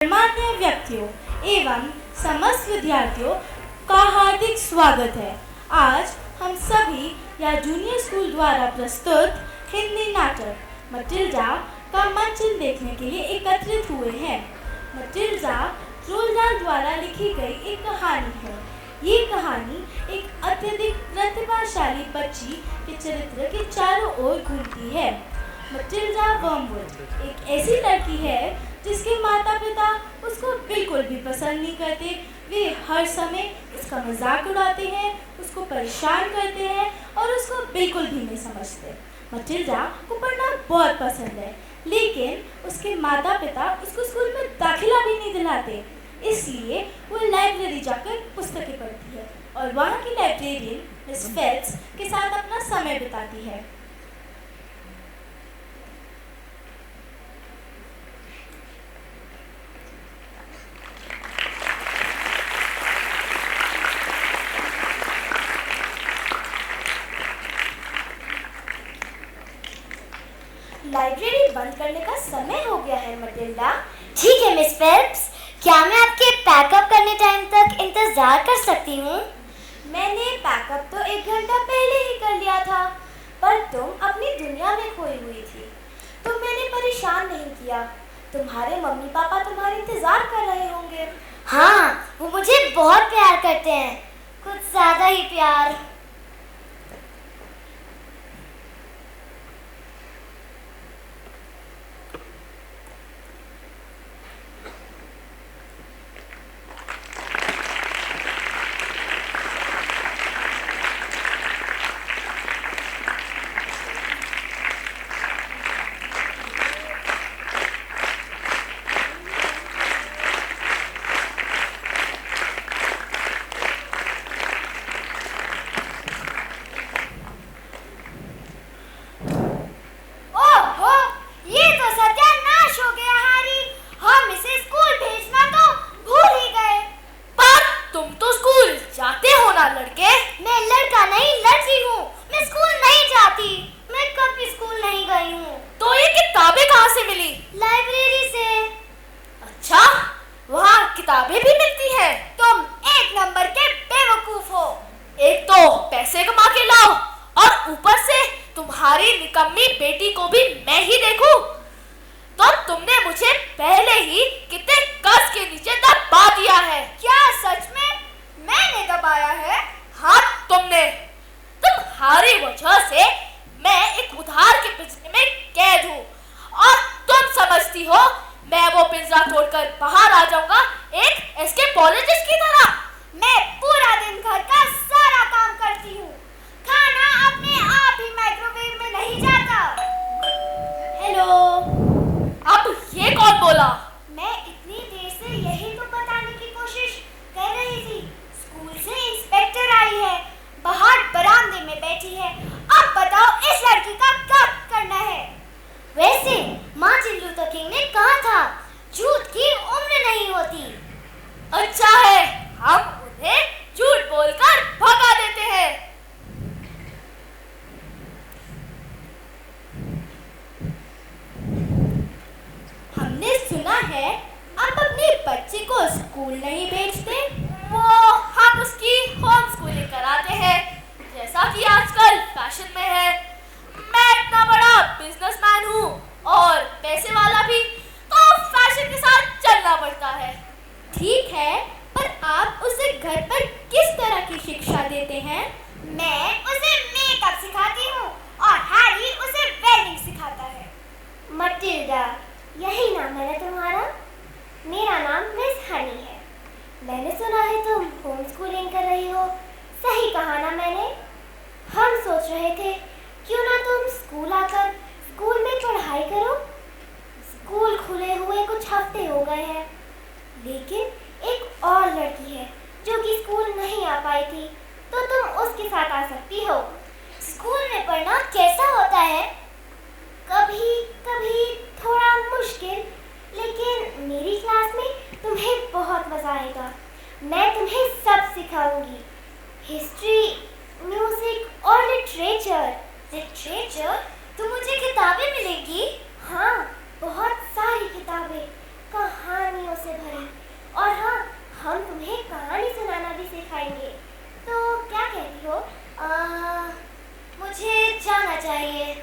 गणमान्य व्यक्तियों एवं समस्त विद्यार्थियों का हार्दिक स्वागत है। आज हम सभी या जूनियर स्कूल द्वारा प्रस्तुत हिंदी नाटक मटिल्डा का मंचन देखने के लिए एकत्रित हुए हैं। मटिल्डा रोल्ड डाल द्वारा लिखी गई एक कहानी है। ये कहानी एक अत्यधिक प्रतिभाशाली बच्ची के चरित्र के चारों ओर घूमती है। मटिल्डा वर्मवुड एक ऐसी लड़की है जिसके माता पिता उसको बिल्कुल भी पसंद नहीं करते। वे हर समय उसका मजाक उड़ाते हैं, उसको परेशान करते हैं और उसको बिल्कुल भी नहीं समझते। मटिल्डा को पढ़ना बहुत पसंद है, लेकिन उसके माता पिता उसको स्कूल में दाखिला भी नहीं दिलाते। इसलिए वो लाइब्रेरी जाकर पुस्तकें पढ़ती है और वहाँ की लाइब्रेरियन मिस फेल्प्स के साथ अपना समय बिताती है। लाइब्रेरी बंद करने का समय हो गया है मटिल्डा। ठीक है मिस फेल्प्स, क्या मैं आपके पैकअप करने टाइम तक इंतजार कर सकती हूँ? मैंने पैकअप तो 1 घंटा पहले ही कर लिया था, पर तुम अपनी दुनिया में खोई हुई थी तो मैंने परेशान नहीं किया। तुम्हारे मम्मी पापा तुम्हारा इंतजार कर रहे होंगे। हाँ, वो मुझे बहुत प्यार करते हैं, कुछ ज्यादा ही प्यार। किताबें भी मिलती हैं? तुम 1 नंबर के बेवकूफ हो। एक तो पैसे कमा के लाओ और ऊपर से तुम्हारी निकम्मी बेटी को भी मैं ही देखूं। तो तुमने मुझे पहले ही कितने कस के नीचे दबा दिया है। क्या सच में मैंने दबाया है? हाँ तुमने। तुम्हारी वजह से मैं एक उधार के पिंजरे में कैद हूँ और तुम समझती हो मैं वो पिंजरा तोड़कर बाहर आ जाऊंगा एक एस्केपोलॉजिस्ट की तरह। मैं पूरा दिन घर का सारा काम करती हूँ, खाना अपने आप ही माइक्रोवेव में नहीं जाता। हेलो, अब ये कौन बोला? मैं इतनी देर से यही तो बताने की कोशिश कर रही थी। स्कूल से इंस्पेक्टर आई है, बाहर बरामदे में बैठी है। अब बताओ इस लड़की का क्या करना है? वैसे मार्टिन लूथर किंग ने कहा था, झूठ की उम्र नहीं होती। अच्छा है, हम उन्हें झूठ बोलकर भगा देते हैं। हमने सुना है आप अपने बच्चे को स्कूल नहीं भेजते। वो हम उसकी होम स्कूलिंग कराते हैं, जैसा कि आजकल फैशन में है। मैं इतना बड़ा बिजनेसमैन हूँ और पैसे वाला भी, तो फैशन के साथ चलना पड़ता है। ठीक है, पर आप उसे घर पर किस तरह की शिक्षा देते हैं? मैं उसे मेकअप सिखाती हूँ और हैरी उसे वेल्डिंग सिखाता है। मटिल्डा, यही नाम है ना तुम्हारा? मेरा नाम मिस हनी है। मैंने सुना है तुम होम स्कूलिंग कर रही हो। सही कहा ना मैंने? हम सोच रहे थे क्यों ना तुम स्कूल आकर स्कूल में पढ़ाई करो। स्कूल खुले हुए कुछ हफ्ते हो गए हैं, लेकिन एक और लड़की है जो कि स्कूल नहीं आ पाई थी, तो तुम उसके साथ आ सकती हो। स्कूल में पढ़ना कैसा होता है? कभी कभी थोड़ा मुश्किल, लेकिन मेरी क्लास में तुम्हें बहुत मजा आएगा। मैं तुम्हें सब सिखाऊंगी, हिस्ट्री, म्यूजिक और लिटरेचर। लिटरेचर तो मुझे किताबें मिलेंगी? हाँ, बहुत सारी किताबें। कहानियों से भरी। और हाँ, हम तुम्हें कहानी सुनाना भी सिखाएंगे। तो क्या कहती हो? मुझे जाना चाहिए।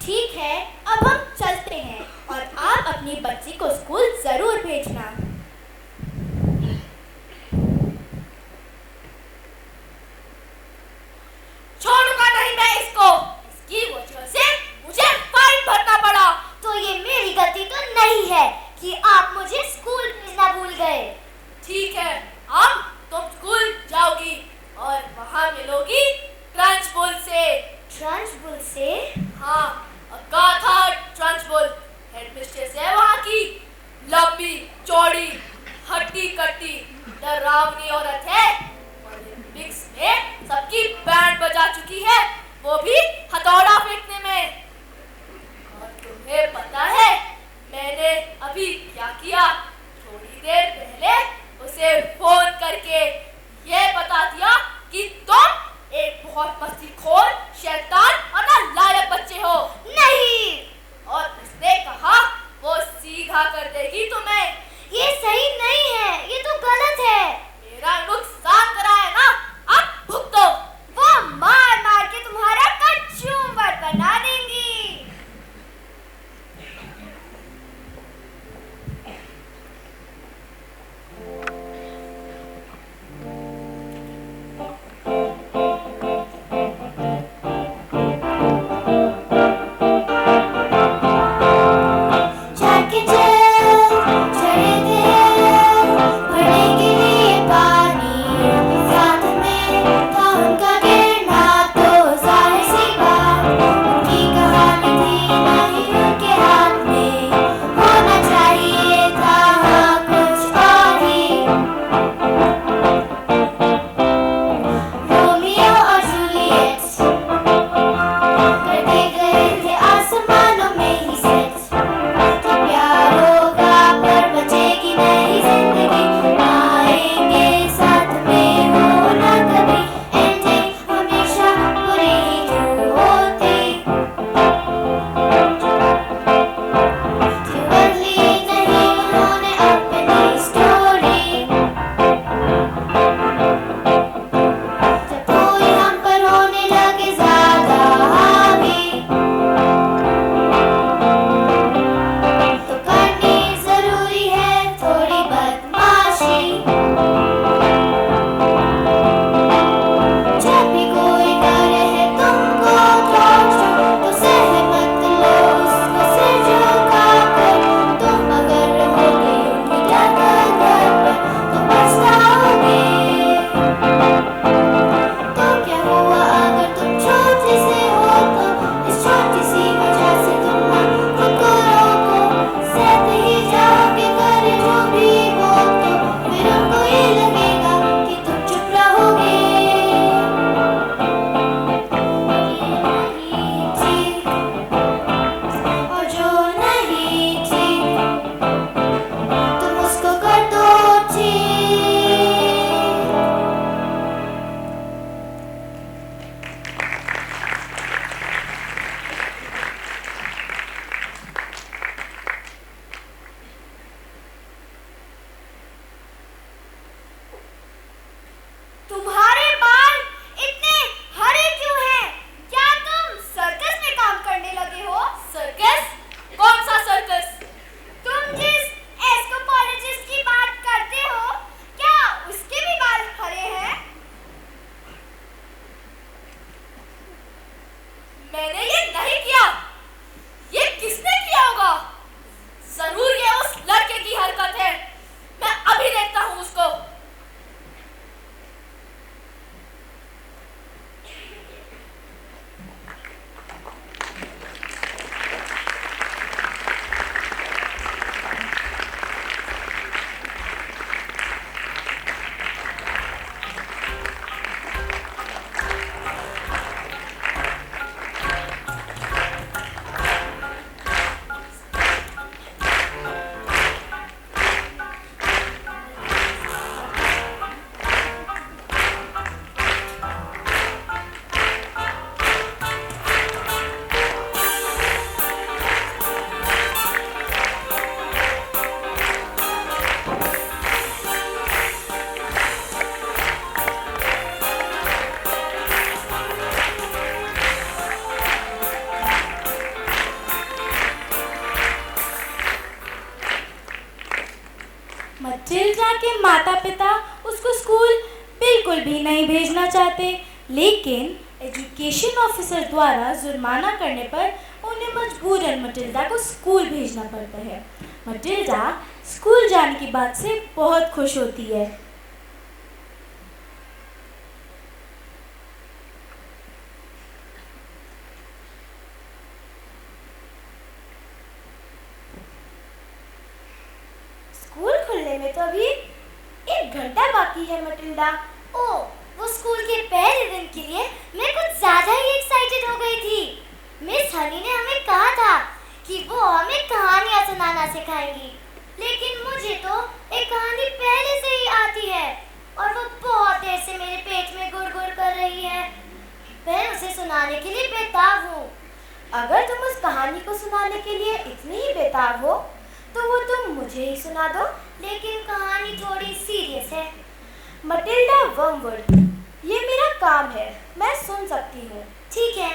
ठीक है, अब हम चलते हैं और आप अपनी बच्ची को स्कूल जरूर भेजना। छोड़ूंगा नहीं मैं इसको। इसकी वजह से मुझे फाइन भरना पड़ा। तो ये मेरी गलती तो नहीं है कि आप मुझे स्कूल भेजना भूल गए। ठीक है, अब तुम स्कूल जाओगी और वहाँ मिलोगी ट्रंचबुल से। ट्रंचबुल से? हाँ, अगाथा ट्रंचबुल हेडमिस्ट्रेस है वहाँ की। लंबी चौड़ी हट्टी कट्टी डरावनी औरत है। ओलंपिक्स में सबकी बैंड बजा चुकी है, वो भी हथौड़ा फेंकने में। और तुम्हें पता है मैंने अभी क्या किया? थोड़ी देर पहले उसे फोन करके ये बता दिया कि तुम एक बहुत मस्तीखोर, शैतान और नालायक बच्चे हो। नहीं। और उसने कहा वो सीधा कर देगी तुम्हें। ये सही नहीं है, ये तो गलत है। मेरा नुकसान करा है ना, अब भुगतो। वो मार मार के तुम्हारा कचूमर बना देंगी। मटिल्डा के माता पिता उसको स्कूल बिल्कुल भी नहीं भेजना चाहते, लेकिन एजुकेशन ऑफिसर द्वारा जुर्माना करने पर उन्हें मजबूरन मटिल्डा को स्कूल भेजना पड़ता है। मटिल्डा स्कूल जाने की बात से बहुत खुश होती है। स्कूल खुलने में तो अभी 1 घंटा बाकी है मटिल्डा। ओह, वो स्कूल के पहले दिन के लिए मैं कुछ ज्यादा ही एक्साइटेड हो गई थी। मिस हनी ने हमें कहा था कि वो हमें कहानियां सुनाना सिखाएंगी, लेकिन मुझे तो एक कहानी पहले से ही आती है और वो बहुत देर से मेरे पेट में गुड़गुड़ कर रही है। मैं उसे सुनाने के लिए बेताब हूँ। अगर तुम उस कहानी को सुनाने के लिए इतनी ही बेताब हो तो वो तुम मुझे ही सुना दो। लेकिन कहानी थोड़ी सीरियस है। मटिल्डा वर्मवुड, ये मेरा काम है, मैं सुन सकती हूँ। ठीक है।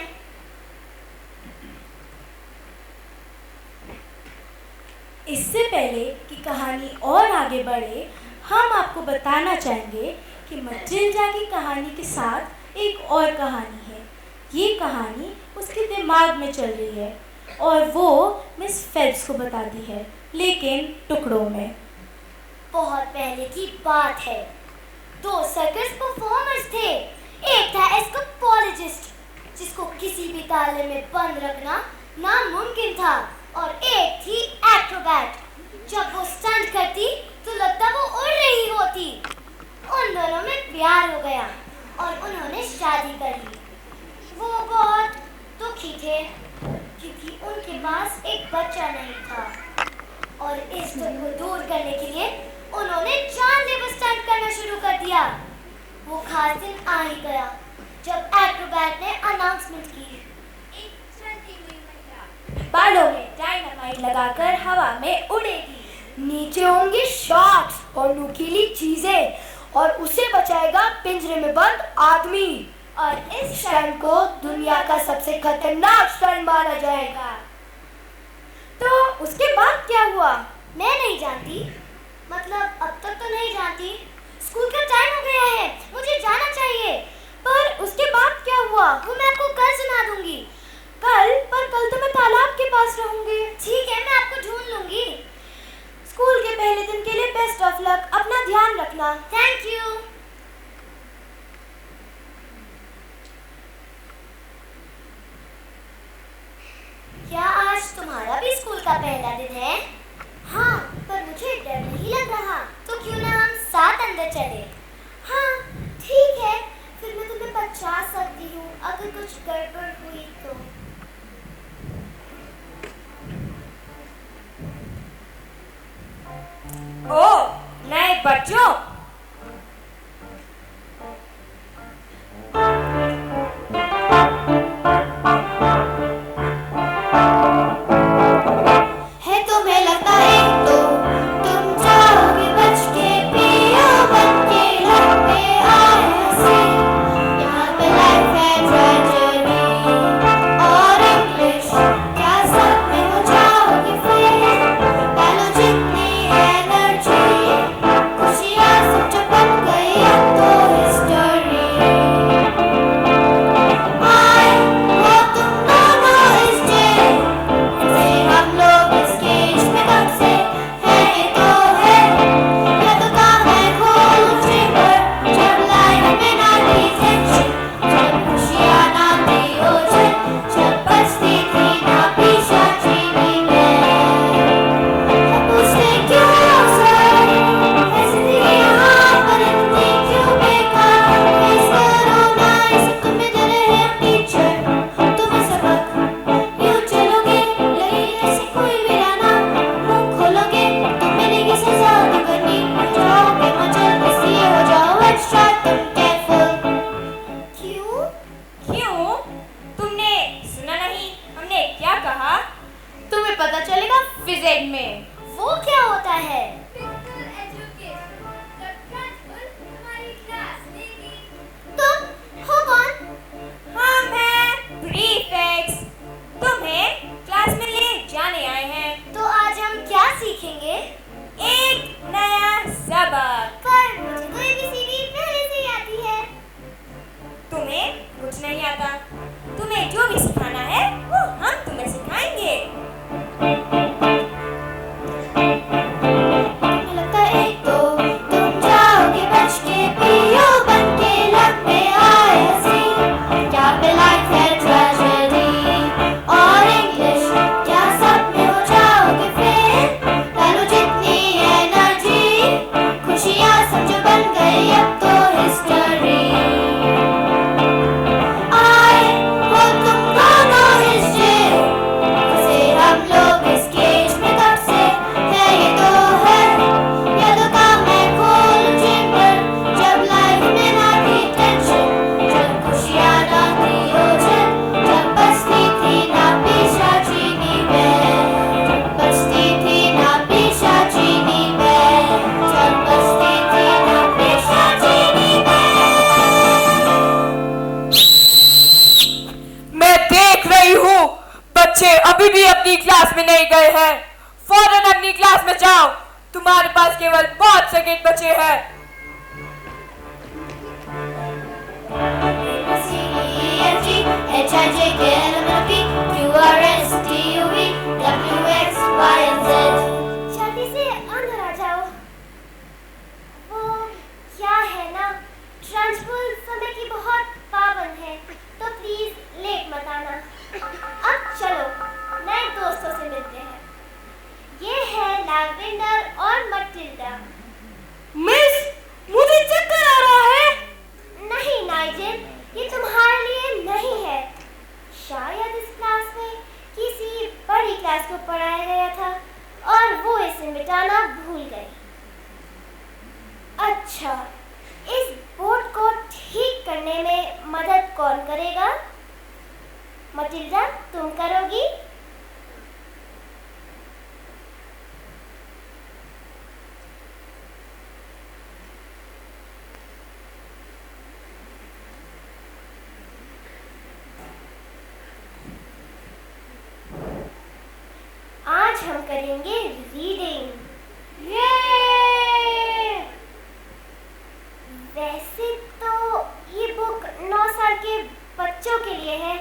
इससे पहले कि कहानी और आगे बढ़े, हम आपको बताना चाहेंगे कि मटिल्डा की कहानी के साथ एक और कहानी है। ये कहानी उसके दिमाग में चल रही है और वो मिस फेल्प्स को बताती है, लेकिन टुकड़ों में। बहुत पहले की बात है। 2 सर्कस परफॉर्मर्स थे। एक था एस्कोपोलॉजिस्ट, जिसको किसी भी ताले में बंद रखना नामुमकिन था, और एक थी एक्रोबैट। जब वो स्टंट करती तो लगता वो उड़ रही होती। उन दोनों में प्यार हो गया और उन्होंने शादी कर ली। वो बहुत दुखी थे क्योंकि उनके पास एक बच्चा नहीं था, और इस दुख को दूर करने के लिए उन्होंने जानलेवा स्टंट करना शुरू कर दिया। वो खास दिन आ ही गया जब एक्रोबैट ने अनाउंसमेंट की, एक चलती हुई महिला बालों में डायनामाइट लगाकर हवा में उड़ेगी, नीचे होंगे शार्क्स और नुकीली चीजें, और उसे बचाएगा पिंजरे में बंद आदमी, और इस स्टंट को दुनिया का सबसे खतरनाक स्टंट माना जाएगा। तो उसके बाद क्या हुआ? मैं नहीं जानती, मतलब अब तक तो नहीं जानती। स्कूल का टाइम हो गया है, मुझे जाना चाहिए। पर उसके बाद क्या हुआ? वो मैं आपको कल सुना दूंगी। पर कल तो मैं तालाब के पास रहूंगी। ठीक है, मैं आपको ढूंढ लूंगी। स्कूल के पहले दिन के लिए बेस्ट ऑफ लक, अपना ध्यान रखना। Thank you. क्या आज तुम्हारा भी स्कूल का पहला दिन है? हाँ, पर मुझे डर नहीं लग रहा। तो क्यों ना हम साथ अंदर चले? हाँ, ठीक है। फिर मैं तुम्हें बचा सकती हूँ अगर कुछ गड़बड़ हुई तो। ओ, नए बच्चों, खुशियाँ में जाओ, तुम्हारे पास केवल 5 सेकंड बचे हैं। जल्दी से अंदर आ जाओ। वो क्या है ना, ट्रांसपोर्ट समय की बहुत पाबंद है, तो प्लीज लेट मत आना। अब चलो नए दोस्तों से मिलते हैं। ये है लैवेंडर और मटिल्डा। मिस, मुझे चक्कर आ रहा है। नहीं नाइजेल, ये तुम्हारे लिए नहीं है। शायद इस क्लास में किसी बड़ी क्लास को पढ़ाया गया था और वो इसे मिटाना भूल गए। अच्छा, इस बोर्ड को ठीक करने में मदद कौन करेगा? मटिल्डा, तुम करोगी? आज हम करेंगे रीडिंग। वैसे तो ये बुक 9 साल के बच्चों के लिए है,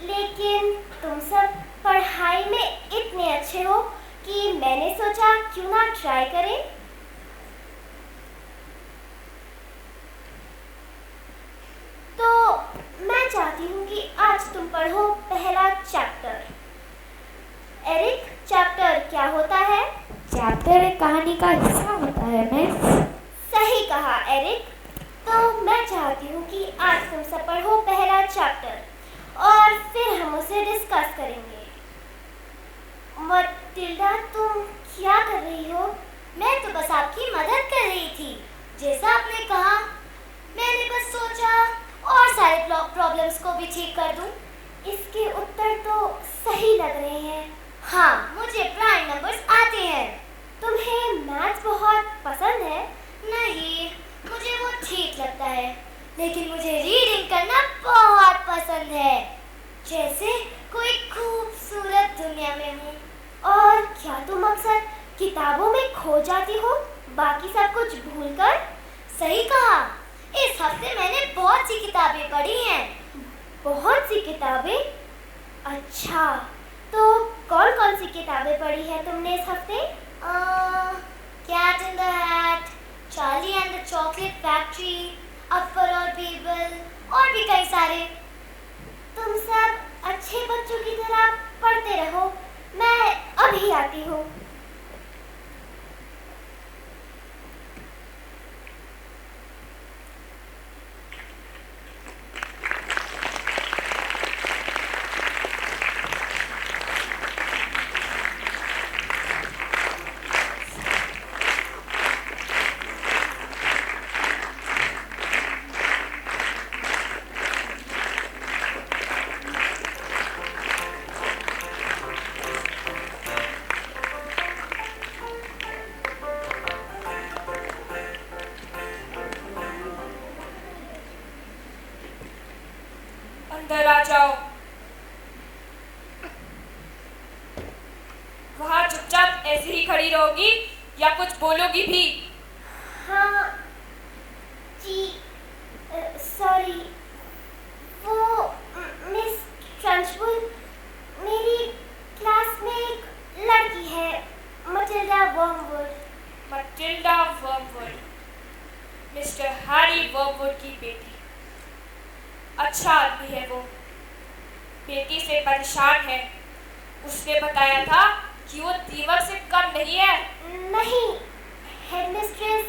लेकिन तुम सब पढ़ाई में इतने अच्छे हो कि मैंने सोचा क्यों ना ट्राई करें। तो मैं चाहती हूँ कि आज तुम पढ़ो पहला चैप्टर। एरिक, चैप्टर क्या होता है? चैप्टर एक कहानी का हिस्सा होता है मिस। सही कहा एरिक। तो मैं चाहती हूँ कि आज तुम सब पढ़ो पहला चैप्टर और फिर हम उसे डिस्कस करेंगे। मटिल्डा, तुम क्या कर रही हो? मैं तो बस आपकी मदद कर रही थी। जैसा आपने कहा, मैंने बस सोचा और सारे प्रॉब्लम्स को भी ठीक कर दूं। इसके उत्तर तो सही लग रहे हैं। हाँ, मुझे प्राइम नंबर्स आते हैं। तुम्हें मैथ्स बहुत पसंद है? नहीं, मुझे वो ठीक लगता है, लेकिन मुझे रीडिंग करना बहुत पसंद है, जैसे कोई खूबसूरत दुनिया में हूँ। और क्या तुम अक्सर किताबों में खो जाती हो, बाकी सब कुछ भूलकर? सही कहा। इस हफ्ते मैंने बहुत सी किताबें पढ़ी हैं। बहुत सी किताबें? अच्छा, तो कौन कौन सी किताबें पढ़ी है तुमने इस हफ्ते? Cat in the hat, Charlie and the chocolate factory, Akbar और बीरबल और भी कई सारे। तुम सब अच्छे बच्चों की तरह पढ़ते रहो, मैं अभी आती हूँ। अंदर आ जाओ। वहाँ चुपचाप ऐसे ही खड़ी रहोगी या कुछ बोलोगी भी? हाँ जी, सॉरी। वो मिस ट्रांसबुल, मेरी क्लास में एक लड़की है, Matilda wormwood. Matilda wormwood, mister Harry wormwood की बेटी। अच्छा आदमी है वो, बेटी से परेशान है। उसने बताया था कि वो दीमक से कम नहीं है। नहीं, हेडमिस्ट्रेस,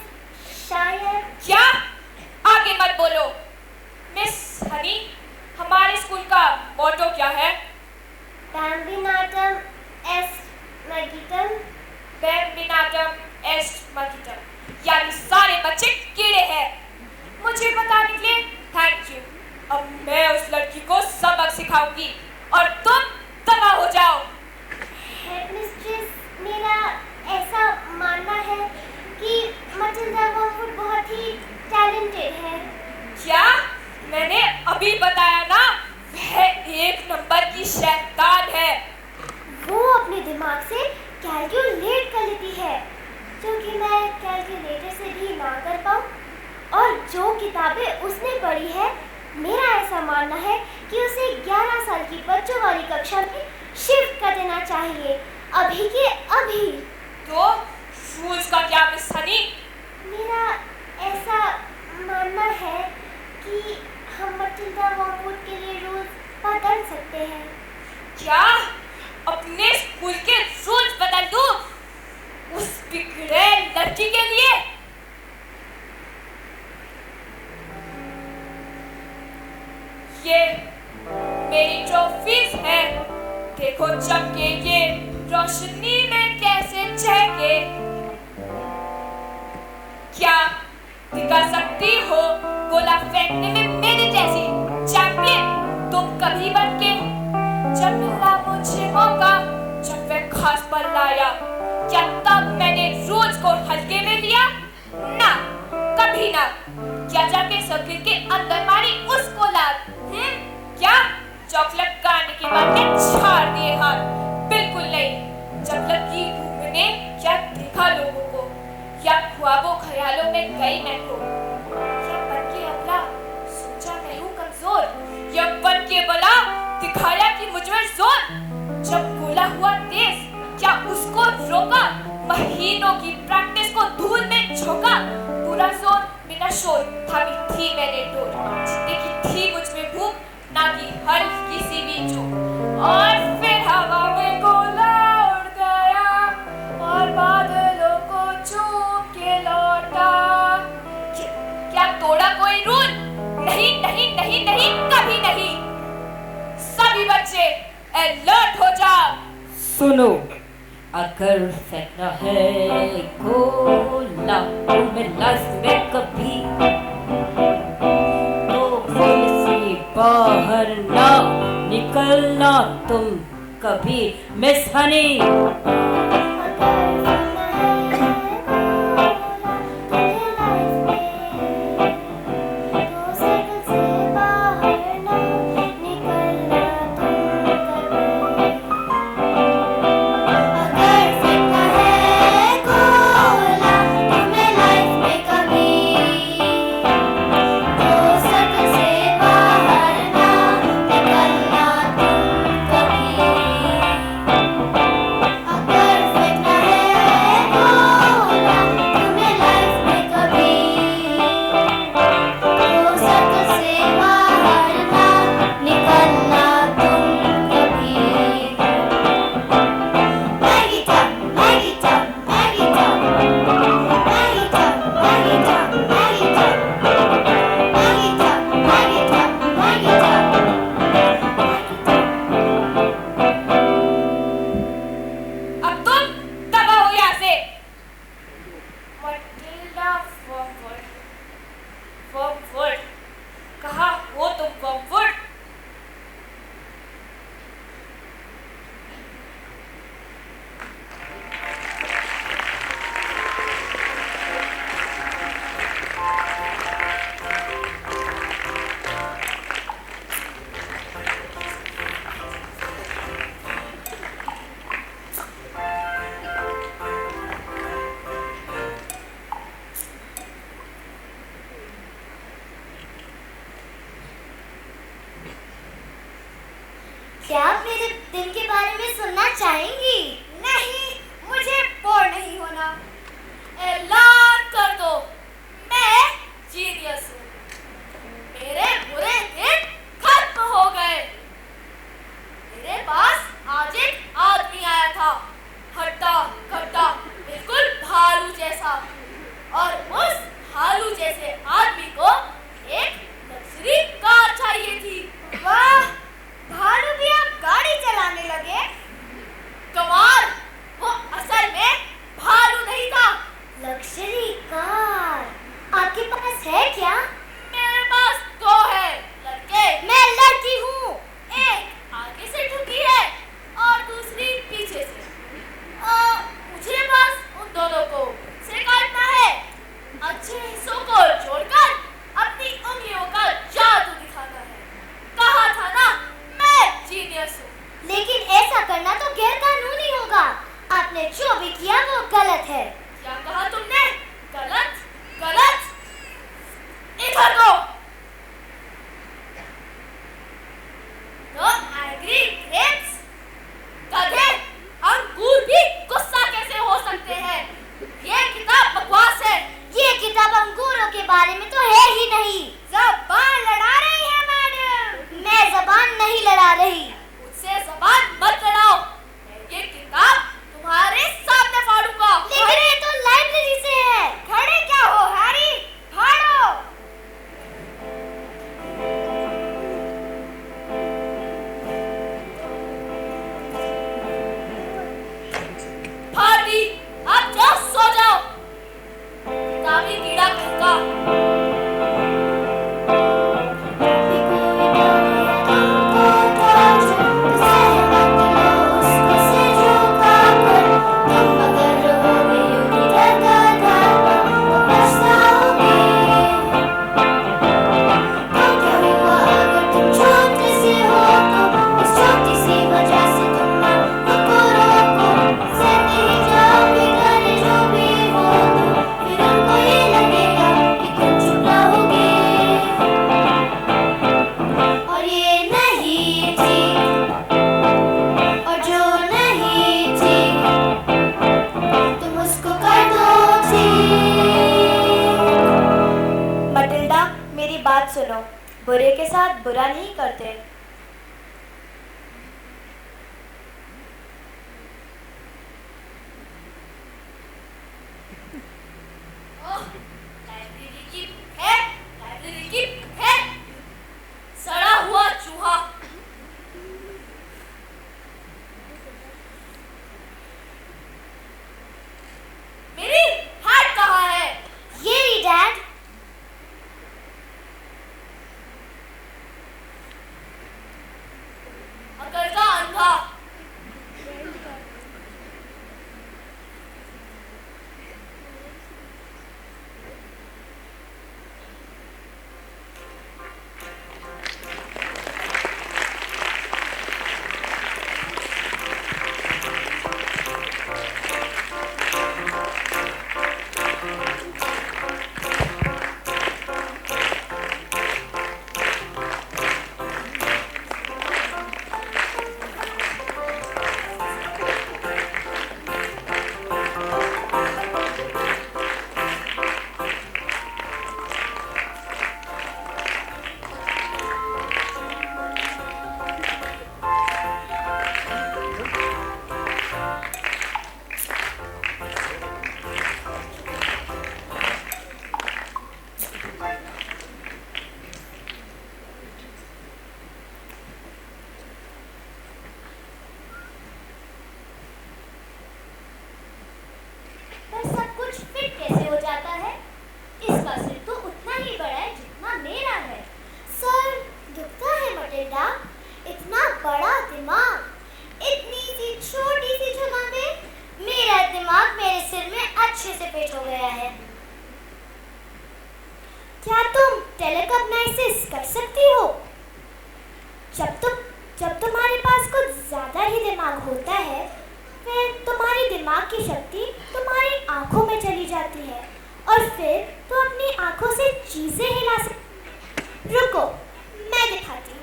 शायद। क्या? आगे मत बोलो। मिस हनी, हमारे स्कूल का मोटो क्या है? बैम्बिनाटम एस्ट मैगिटम। बैम्बिनाटम एस्ट मैगिटम, यानी सारे बच्चे कीड़े हैं। मुझे बताने के लिए थैंक यू। अब मैं उस लड़की को सबक सिखाऊंगी और तुम तबाह हो जाओ। हेडमिस्ट्रेस, मेरा ऐसा मानना है कि मटिल्डा वर्मवुड बहुत ही टैलेंटेड है। क्या? मैंने अभी बताया ना, वह 1 नंबर की शैतान है। वो अपने दिमाग से कैलकुलेट कर लेती है, जो कि मैं कैलकुलेटर से भी ना कर पाऊँ। और जो किताबें उसने पढ़ी है, मेरा ऐसा मानना है कि उसे 11 साल की बच्चों वाली कक्षा में शिफ्ट कर देना चाहिए, अभी के अभी। तो रूल्स का क्या मिस हनी? मेरा ऐसा मानना है कि हम मटिल्डा वॉर्मवुड के लिए रूल्स बदल सकते हैं। क्या अपने स्कूल के रूल्स बदल दूं उस बिगड़े लड़की के लिए? ये मेरी ट्रॉफीज है, देखो चमके ये रोशनी में कैसे चहके। क्या दिखा सकती हो गोला फेंकने में मेरे जैसी चैंपियन तुम कभी बनके? जब मिला मुझे मौका, जब वह खास पर लाया, क्या तब मैंने रोज को हल्के में लिया? ना, कभी ना। क्या जाके सर्किल के अंदर मारी उसको लात? क्या चॉकलेट खाने के बाद मैं छाड़ दिए हाथ? बिल्कुल नहीं। जब लगी घूमने, क्या देखा लोगों को, या ख्वाबों ख्यालों में गई मैं खो। या बन के अबला सोचा मैं हूँ कमजोर, या बन के बला दिखाया कि मुझ में जोर। जब गोला हुआ तेज, क्या उसको रोका? महीनों की प्रैक्टिस को धूल में झोंका। पूरा जोर बिना शोर थामी थी मैंने डोर, जितने की थी मुझ में भूख, ना कि हल्की सी भी चूक। और फिर हवा में गोला उड़ गया और बादलों को छू के लौटा। क्या तोड़ा कोई रूल? नहीं नहीं नहीं नहीं, कभी नहीं। सभी बच्चे अलर्ट हो जाओ। सुनो, अगर फेंकना है गोला तुम्हें लाइफ में कभी, तो फिर से बाहर ना निकलना तुम कभी, मिस हनी। क्या आप मेरे दिन के बारे में सुनना चाहेंगी? नहीं, मुझे बोर नहीं होना। ऐलान कर दो, मैं जीनियस हूँ। मेरे बुरे दिन खत्म हो गए। मेरे पास आज एक आदमी आया था, हट्टा कट्टा, बिल्कुल भालू जैसा। और उस भालू जैसे आदमी को एक लग्जरी कार चाहिए थी। वाह, भालू भी आप गाड़ी चलाने लगे? कमाल बारे में तो है ही नहीं। ज़बान लड़ा रही है मैडम। मैं ज़बान नहीं लड़ा रही। मुझसे ज़बान मत लड़ाओ। ये किताब तुम्हारे सामने फाड़ूंगा। लेकिन ये तो लाइब्रेरी से है। खड़े क्या हो हैरी, फाड़ो। फाड़ दी, अब जाओ सो जाओ। किताबी कीड़ा कहेगा। बात सुनो, बुरे के साथ बुरा नहीं करते। लाइब्रेरी की है, लाइब्रेरी की है। सड़ा हुआ चूहा। मेरी हैट कहाँ है? ये रही डैड। अकल का अंधा। जब तुम्हारे पास कुछ ज्यादा ही दिमाग होता है, फिर तुम्हारी दिमाग की शक्ति तुम्हारी आंखों में चली जाती है और फिर तुम अपनी आंखों से चीजें हिला सकते। रुको, मैं दिखाती हूँ।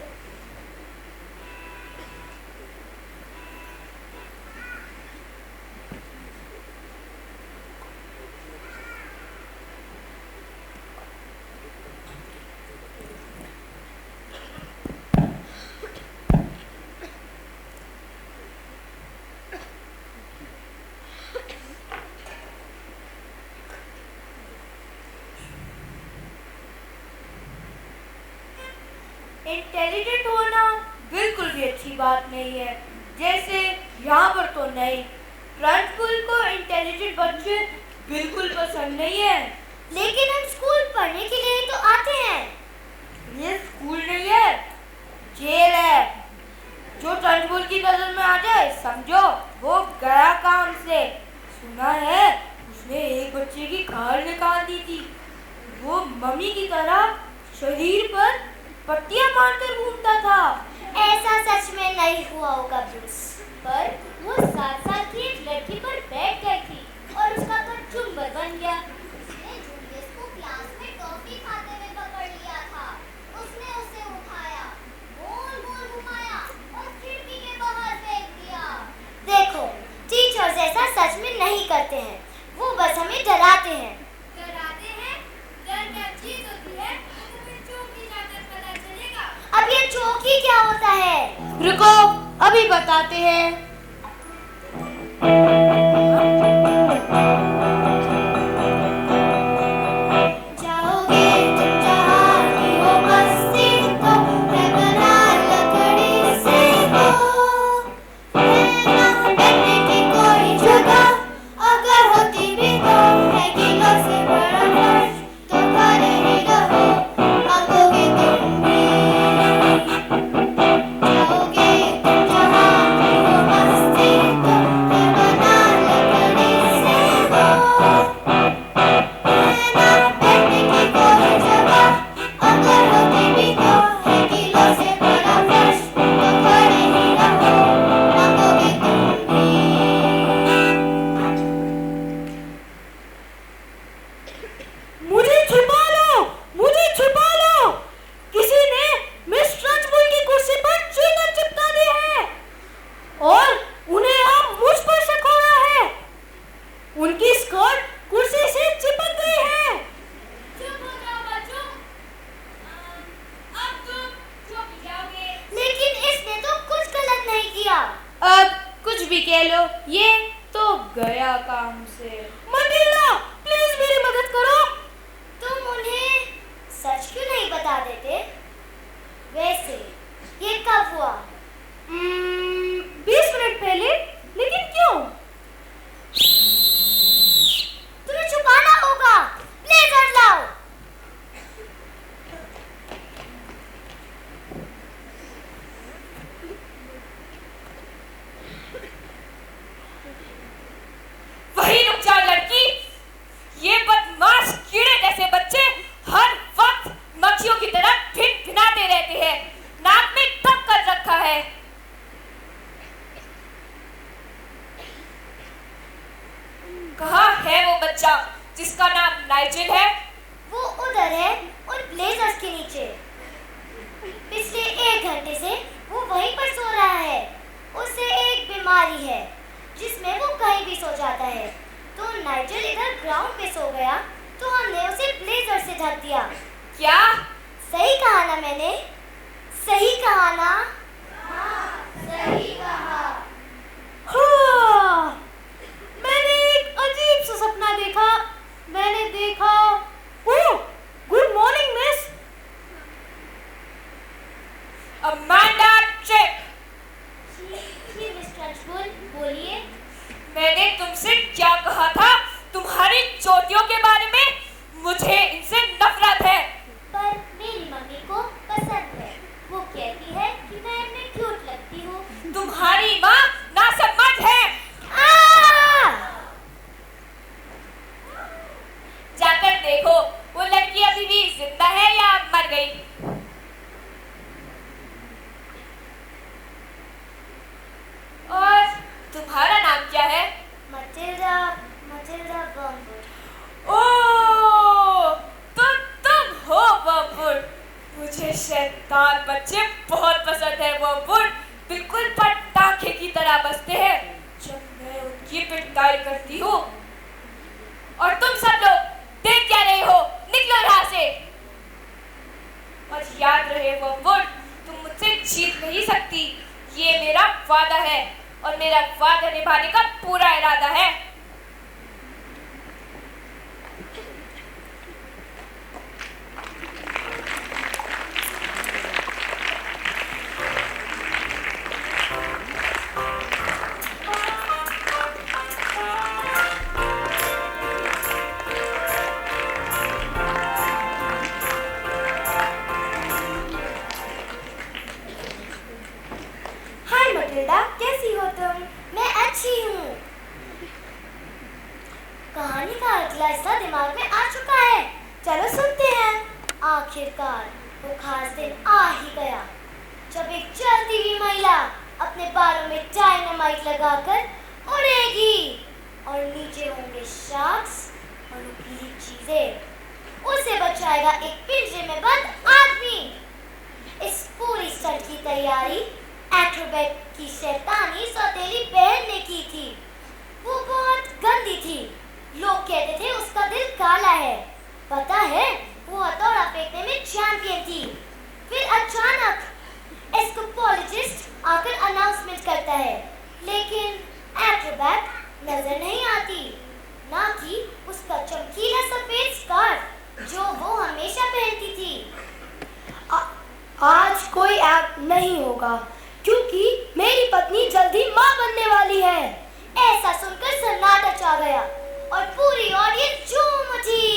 इंटेलिजेंट होना बिल्कुल भी अच्छी बात नहीं है। जैसे यहाँ पर तो नहीं, ट्रांसपुल को इंटेलिजेंट बच्चे बिल्कुल पसंद नहीं है। लेकिन हम स्कूल पढ़ने के लिए तो आते हैं। ये स्कूल नहीं है, जेल है। जो ट्रांसपुल की नजर में आ जाए समझो वो गया काम से। सुना है उसने एक बच्चे की खाल निकाल दी थी। वो मम्मी की तरह शरीर पर पट्टियां मारकर घूमता था। ऐसा सच में नहीं हुआ होगा ब्रूस, पर वो 7 साल की एक लड़की पर बैठ गई थी और उसका तो चुंबर बन गया। उसने जूलियस को क्लास में टॉफी खाते हुए पकड़ लिया था। उसने उसे उठाया, गोल गोल घुमाया और खिड़की के बाहर फेंक दिया। देखो, टीचर्स ऐसा सच में नहीं करते हैं, वो बस हमें डराते हैं। डराते हैं? डर क्या चौकी क्या होता है? रुको, अभी बताते हैं। जाओगे तुम जहाँ की हो बस्ती तो मैं बना लकड़ी से हो। है ना बैठने की कोई जगह, अगर होती भी तो है किलो से बड़ा फर्श, तो खड़े ही रहो, मांगोगे तुम भी। जाओगे तुम जहाँ की हो बस्ती तो मैं बना लकड़ी से हो। बैठने की कोई जगह, अगर होती भी तो है किलो से बड़ा फर्श, तो खड़े ही रहो, मांगोगे तुम भी। मुझे छुपा लो, मुझे छुपा लो। किसी ने मिस ट्रंचबुल की कुर्सी पर च्युइंगम चिपका दी है और उन्हें अब मुझ पर शक हो रहा है। उनकी स्कर्ट कुर्सी से चिपक गई है। चुप हो जाओ बच्चों। अब तुम चुप जाओगे। लेकिन इसने तो कुछ गलत नहीं किया। अब कुछ भी कह लो, ये तो गया काम से। मटिल्डा, प्लीज मेरी मदद करो। तुम उन्हें सच क्यों नहीं बता देते? वैसे ये कब हुआ? 20 मिनट पहले। लेकिन क्यों? तुम्हें छुपाना होगा। ब्लेजर लाओ। वही रुक जा लड़की। ये बदमाश कीड़े जैसे बच्चे हर वक्त मक्खियों की तरह भिनभिनाते रहते हैं। नाक में दम कर रखा है। कहाँ है वो बच्चा जिसका नाम नाइजेल है? वो उधर है, उन ब्लेजर्स के नीचे। पिछले 1 घंटे से वो वहीं पर सो रहा है। उसे एक बीमारी है जिसमें वो कहीं भी सो जाता है। तो नाइजेल इधर ग्राउंड पे सो गया, तो हमने उसे ब्लेजर से ढक दिया। क्या? सही कहा ना मैंने? सही कहा ना? हाँ, सही कहा। हाँ, मैंने एक अजीब सा सपना देखा। मैंने देखा, oh, good morning miss. Amanda Thripp, जी मिस ट्रंचबुल, बोलिए। मैंने तुमसे क्या कहा था? तुम्हारी चोटियों के बारे में? मुझे इनसे नफरत है। पर मेरी मम्मी को पसंद है। वो कहती है कि मैं इनमें क्यूट लगती हूँ। तुम्हारी माँ नासमझ है। जाकर देखो वो लड़की अभी भी जिंदा है या मर गई। और तुम्हारा नाम क्या है? Matilda, Matilda wormwood. ओह, तो तुम हो वर्मवुड। मुझे शैतान बच्चे बहुत पसंद है। वर्मवुड बिल्कुल पटाखे की तरह बजते हैं जब मैं उनकी पिटाई करती हूँ। और तुम सब लोग देख क्या रहे हो? निकलो यहाँ से। और याद रहे वर्मवुड, तुम मुझसे जीत नहीं सकती। ये मेरा वादा है और मेरा वादा निभाने का पूरा इरादा है। हाय मटिल्डा, कैसी हो तुम? मैं अच्छी हूँ। कहानी का अगला हिस्सा दिमाग में आ चुका है। चलो सुनते हैं। आखिरकार वो खास दिन आ ही गया जब एक चलती हुई महिला अपने बालों में डायनामाइट लगाकर उड़ेगी और नीचे होंगे शार्क्स और नुकीली चीजें। उसे बचाएगा एक पिंजरे में बंद आदमी। इस पूरी स्टंट की तैयारी एक्रोबैट की शैतानी सौतेली बहन ने की थी। वो बहुत गंदी थी। लोग कहते थे उसका दिल काला है। पता है, वो हथौड़ा फेंकने में चैंपियन थी। फिर अचानक एस्कोपोलॉजिस्ट आकर अनाउंसमेंट करता है, लेकिन एक्रोबैट नजर नहीं आती, ना कि उसका चमकीला सफेद स्कार्फ जो वो हमेशा पहनती थी। आज कोई एक्ट नहीं होगा क्योंकि मेरी पत्नी जल्दी माँ बनने वाली है। ऐसा सुनकर सन्नाटा छा गया और पूरी ऑडियंस झूम उठी।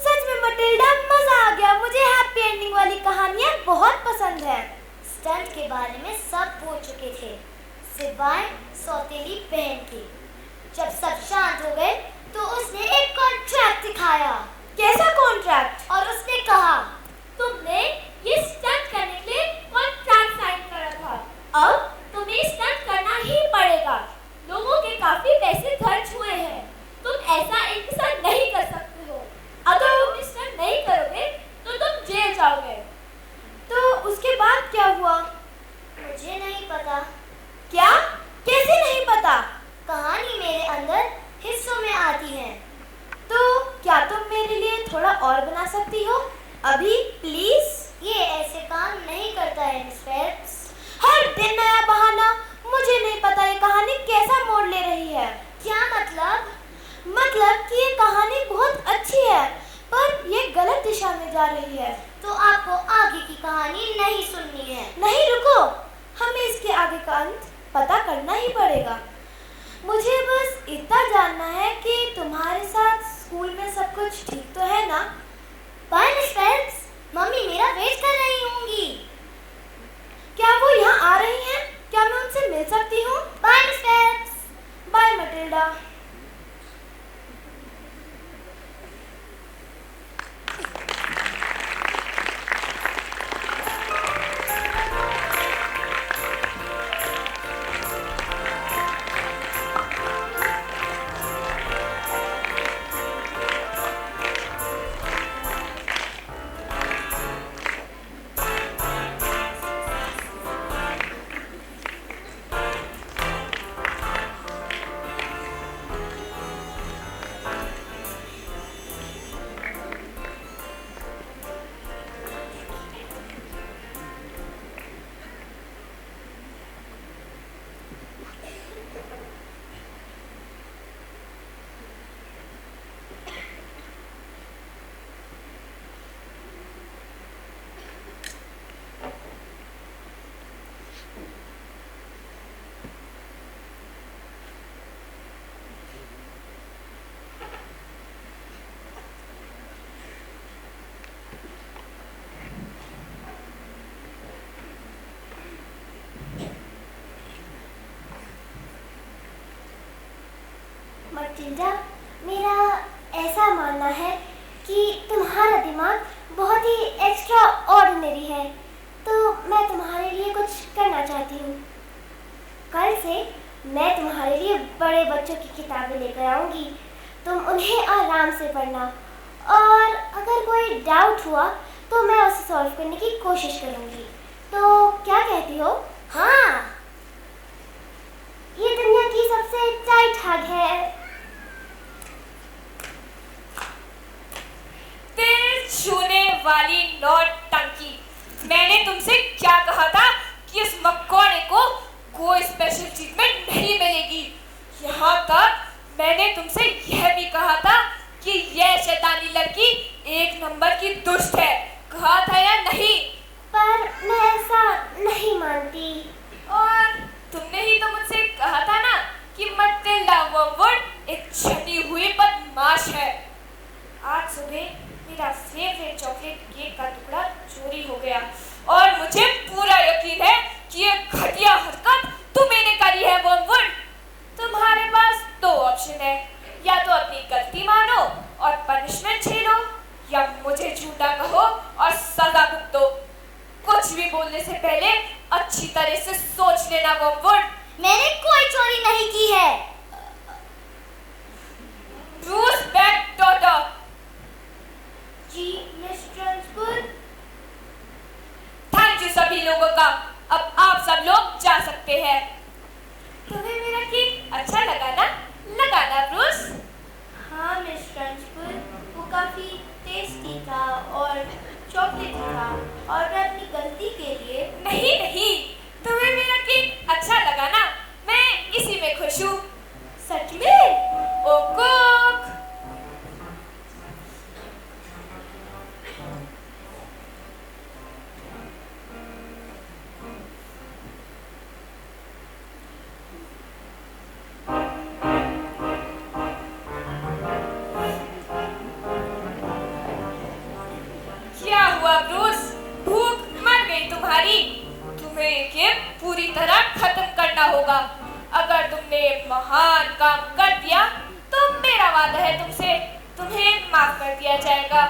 सच में मटिल्डा, मजा आ गया। मुझे हैप्पी एंडिंग वाली कहानियां बहुत पसंद है। स्टंट के बारे में सब बोल चुके थे सिवाय सौतेली बहन के। जब सब शांत हो गए तो उसने एक कॉन्ट्रैक्ट दिखाया। कैसा कॉन्ट्रैक्ट? और उसने कहा, तुमने ये स्टंट करने के लिए कॉन्ट्रैक्ट साइन करा था, अब तुम्हें स्टंट करना ही पड़ेगा। लोगों के काफी पैसे खर्च हुए हैं, तुम ऐसा इनके साथ नहीं कर सकते हो। अगर तुम स्टंट नहीं करोगे तो तुम जेल जाओगे। तो उसके बाद क्या हुआ? मुझे नहीं पता। क्या? कैसे नहीं पता? कहानी मेरे अंदर हिस्सों में आती है। तो क्या तुम मेरे लिए थोड़ा और बना सकती हो अभी प्लीज? ये ऐसे काम नहीं करता है मिस फेल्प्स। हर दिन नया बहाना। मुझे नहीं पता ये कहानी कैसा मोड़ ले रही है। क्या मतलब? मतलब कि ये कहानी बहुत अच्छी है पर ये गलत दिशा में जा रही है। तो आपको आगे की कहानी नहीं सुननी है? नहीं, रुको, हमें इसके आगे का अंत पता करना ही पड़ेगा। मुझे बस इतना जानना है कि तुम्हारे साथ स्कूल में सब कुछ ठीक तो है ना? बाय मिस फेल्प्स, मम्मी मेरा वेट कर रही होंगी। क्या वो यहाँ आ रही हैं? क्या मैं उनसे मिल सकती हूँ? Bye Miss Phelps. Bye Matilda. Matilda, मेरा ऐसा मानना है कि तुम्हारा दिमाग बहुत ही एक्स्ट्रा ऑर्डिनरी है, तो मैं तुम्हारे लिए कुछ करना चाहती हूँ। कल से मैं तुम्हारे लिए बड़े बच्चों की किताबें लेकर आऊँगी, तुम उन्हें आराम से पढ़ना और अगर कोई डाउट हुआ तो मैं उसे सॉल्व करने की कोशिश करूँगी। तो क्या कहती हो? हाँ, ये दुनिया की सबसे टाइट हग है। दिल छूने वाली नौटंकी, मैंने तुमसे क्या कहा था कि इस मकौड़े को कोई स्पेशल ट्रीटमेंट नहीं मिलेगी। यहाँ तक मैंने तुमसे यह भी कहा था कि यह शैतानी लड़की एक नंबर की दुष्ट है, कहा था या नहीं? पर मैं ऐसा नहीं मानती। और तुमने ही तो मुझसे कहा था ना कि मटिल्डा वर्मवुड एक छटी हुई बदमाश है। आज सुबह मेरा फेवरेट चॉकलेट केक का टुकड़ा चोरी हो गया और मुझे पूरा यकीन है कि ये घटिया हरकत तुम्हें करी है वर्मवुड। तुम्हारे पास दो ऑप्शन है, या तो अपनी गलती मानो और पनिशमेंट झेलो, या मुझे झूठा कहो और सजा भुगतो। कुछ भी बोलने से पहले अच्छी तरह से सोच लेना वर्मवुड। मैंने कोई चोरी नहीं की है। Bruce Bogtrotter. जी मिस ट्रांसफर। थैंक यू सभी लोगों का, अब आप सब लोग जा सकते हैं। तुम्हें मेरा केक अच्छा लगा ना? ब्रूस? हाँ मिस ट्रांसफर, वो काफ़ी टेस्टी था और काम कर दिया तो मेरा वादा है तुमसे, तुम्हें माफ कर दिया जाएगा।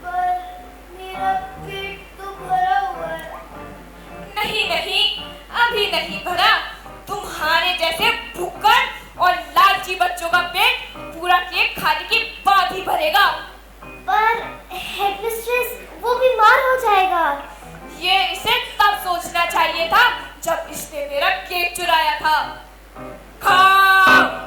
पर मेरा पेट तो भरा हुआ है। नहीं नहीं, अभी नहीं भरा। तुम्हारे जैसे भुक्कड़ और लालची बच्चों का पेट पूरा केक खाने के बाद ही भरेगा। पर हेडमिस्ट्रेस, वो बीमार हो जाएगा। ये इसे तब सोचना चाहिए था जब इसने मेरा केक चुराया था। खाओ।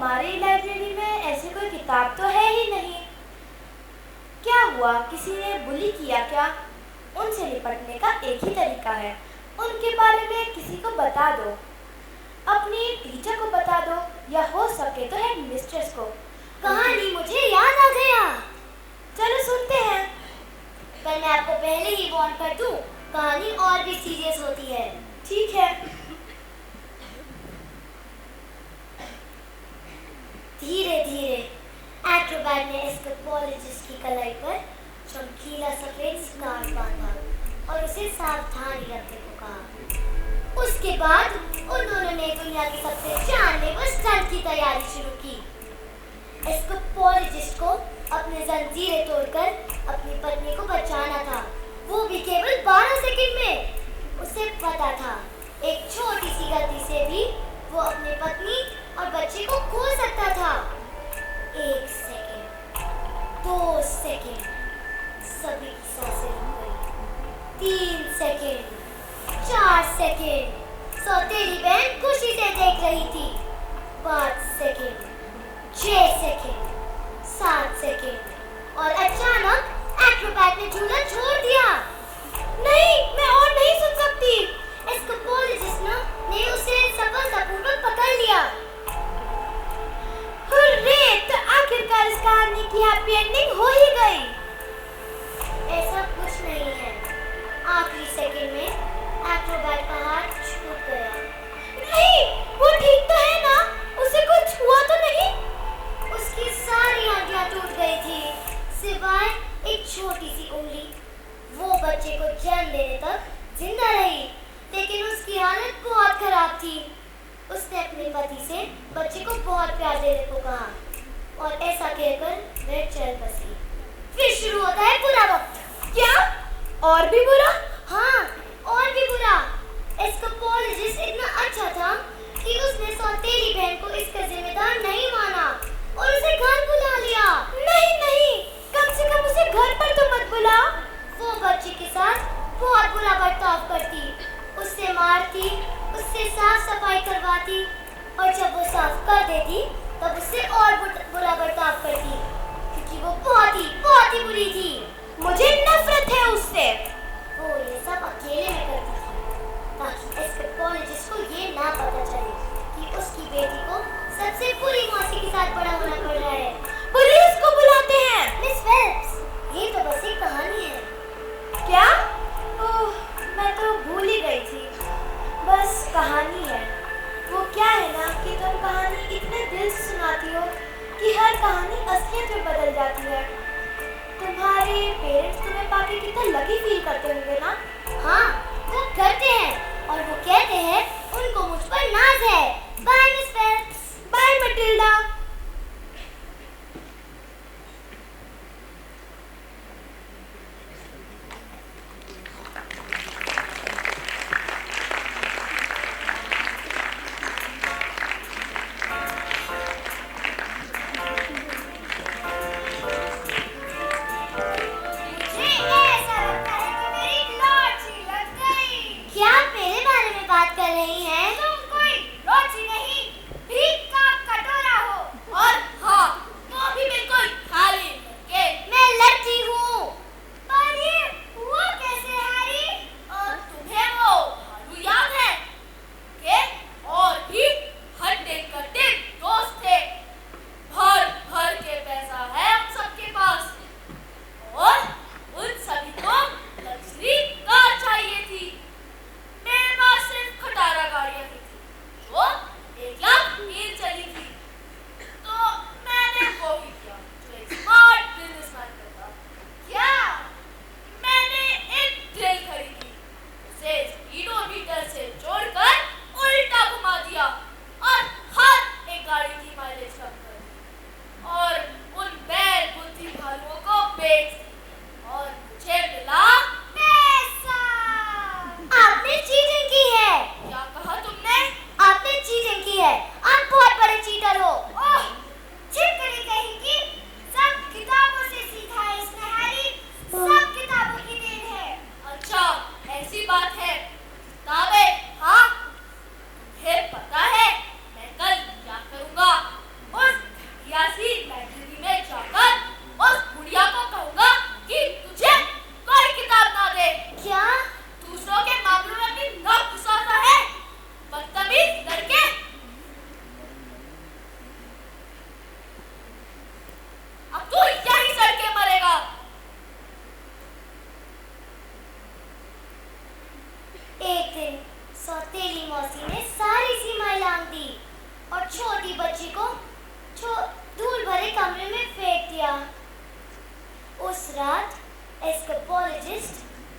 हमारी लाइब्रेरी में ऐसी कोई किताब तो है ही नहीं। क्या हुआ, किसी ने बुली किया क्या? उनसे निपटने का एक ही तरीका है, उनके बारे में किसी को बता दो। अपनी टीचर को बता दो या हो सके तो हेड मिस्ट्रेस को। कहानी मुझे याद आ गया। चलो सुनते हैं। पर मैं आपको पहले ही वार्न कर दूं, कहानी और भी सीरियस होती है। ठीक है। धीरे धीरे एक्रोबैट ने एस्केपोलॉजिस्ट की कलाई पर चमकीला सफेद स्कार्फ बांधा और उसे सावधानी रखने को कहा। उसके बाद उन दोनों ने दुनिया की सबसे जानलेवा स्टंट की तैयारी शुरू की। एस्केपोलॉजिस्ट को अपने जंजीरें तोड़कर अपनी पत्नी को बचाना था, वो भी केवल 12 सेकंड में। उसे पता था एक छोटी सी गलती से भी वो अपनी पत्नी और बच्चे को खो सकता था। 1 सेकंड, 2 सेकंड, सभी की सांसें रुक गई। 3 सेकंड, 4 सेकंड, सौतेली बहन खुशी से देख रही थी। 5 सेकंड, 6 सेकंड, 7 सेकंड और अचानक एक्रोबैट ने झूला छोड़ दिया। नहीं, मैं और नहीं सुन सकती। एस्केपोलॉजिस्ट ने उसे सफलतापूर्वक पकड़ लिया। हुर्रे, तो आखिरकार इस कहानी की हैप्पी एंडिंग हो ही गई। ऐसा कुछ नहीं है। आखिरी सेकंड में एक्रोबैट का हाथ छूट गया। नहीं, वो ठीक तो है ना? उसे कुछ हुआ तो नहीं? उसकी सारी हड्डियां टूट गई थी, सिवाय एक छोटी सी उंगली। वो बच्चे को जन्म देने तक जिंदा रही, लेकिन उसकी हालत बहुत खराब थी। उसने अपने पति से बच्चे को बहुत प्यार देने को कहा और ऐसा कहकर वह चल बसी। फिर शुरू होता है बुरा वक्त। क्या? और भी बुरा? हाँ, और भी बुरा। एस्केपोलॉजिस्ट इतना अच्छा था कि उसने सौतेली बहन को इसका जिम्मेदार नहीं माना और उसे घर बुला लिया। नहीं नहीं, कम से कम उसे घर पर तो मत बुलाओ। वो बच्चे के साथ बहुत बुरा बर्ताव करती, उससे मारती, उससे साफ सफाई करवाती और जब वो साफ कर देती तब उससे और बुरा बर्ताव करती, क्योंकि वो बहुत ही बुरी थी। मुझे नफरत है उससे। वो ये सब अकेले में करती थी ताकि एस्केपोलॉजिस्ट को ये ना पता चले कि उसकी बेटी को सबसे बुरी मौसी के साथ बड़ा होना पड़ रहा है। पुलिस को बुलाते हैं। मिस फेल्प्स, ये तो बस एक कहानी है। क्या? ओह, मैं तो भूल ही गई थी। बस कहानी है। वो क्या है ना कि तुम कहानी इतने दिल से सुनाती हो कि हर कहानी असलियत में बदल जाती है। तुम्हारे पेरेंट्स तुम्हें पाके कितना लकी फील करते होंगे ना? हाँ, वो करते हैं और वो कहते हैं उनको मुझ पर नाज है। Bye Miss Phelps. Bye Matilda. कर रही हैं? तुम कोई रोची नहीं, भीख का कटोरा हो।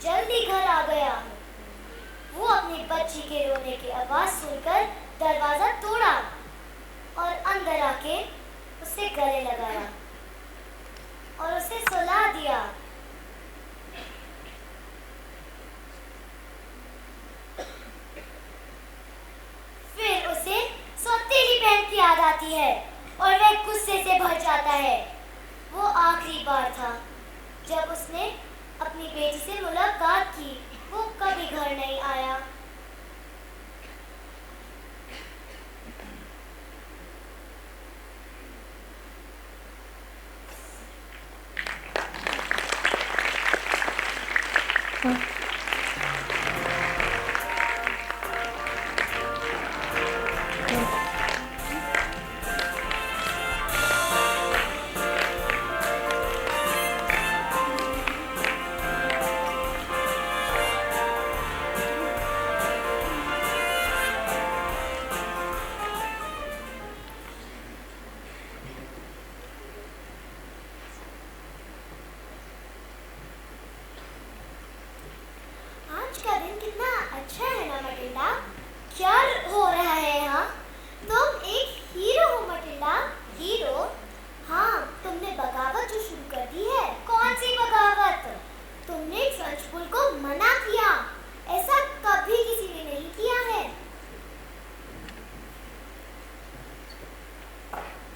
जल्दी घर आ गया। वो अपनी बच्ची के रोने की आवाज सुनकर दरवाजा तोड़ा और अंदर आके उसे गले लगाया और उसे सुला दिया। फिर उसे सौतेली बहन की याद आती है और वह गुस्से से भर जाता है। वो आखिरी बार था जब उसने अपनी बेटी से मुलाकात की। वो कभी घर नहीं आया। आज का दिन कितना अच्छा है ना मटिल्डा? क्या हो रहा है यहाँ? तुम एक हीरो हो मटिल्डा। हीरो? हाँ, तुमने बगावत जो शुरू कर दी है। कौन सी बगावत? तुमने ट्रंचबुल को मना किया। ऐसा कभी किसी ने नहीं किया है।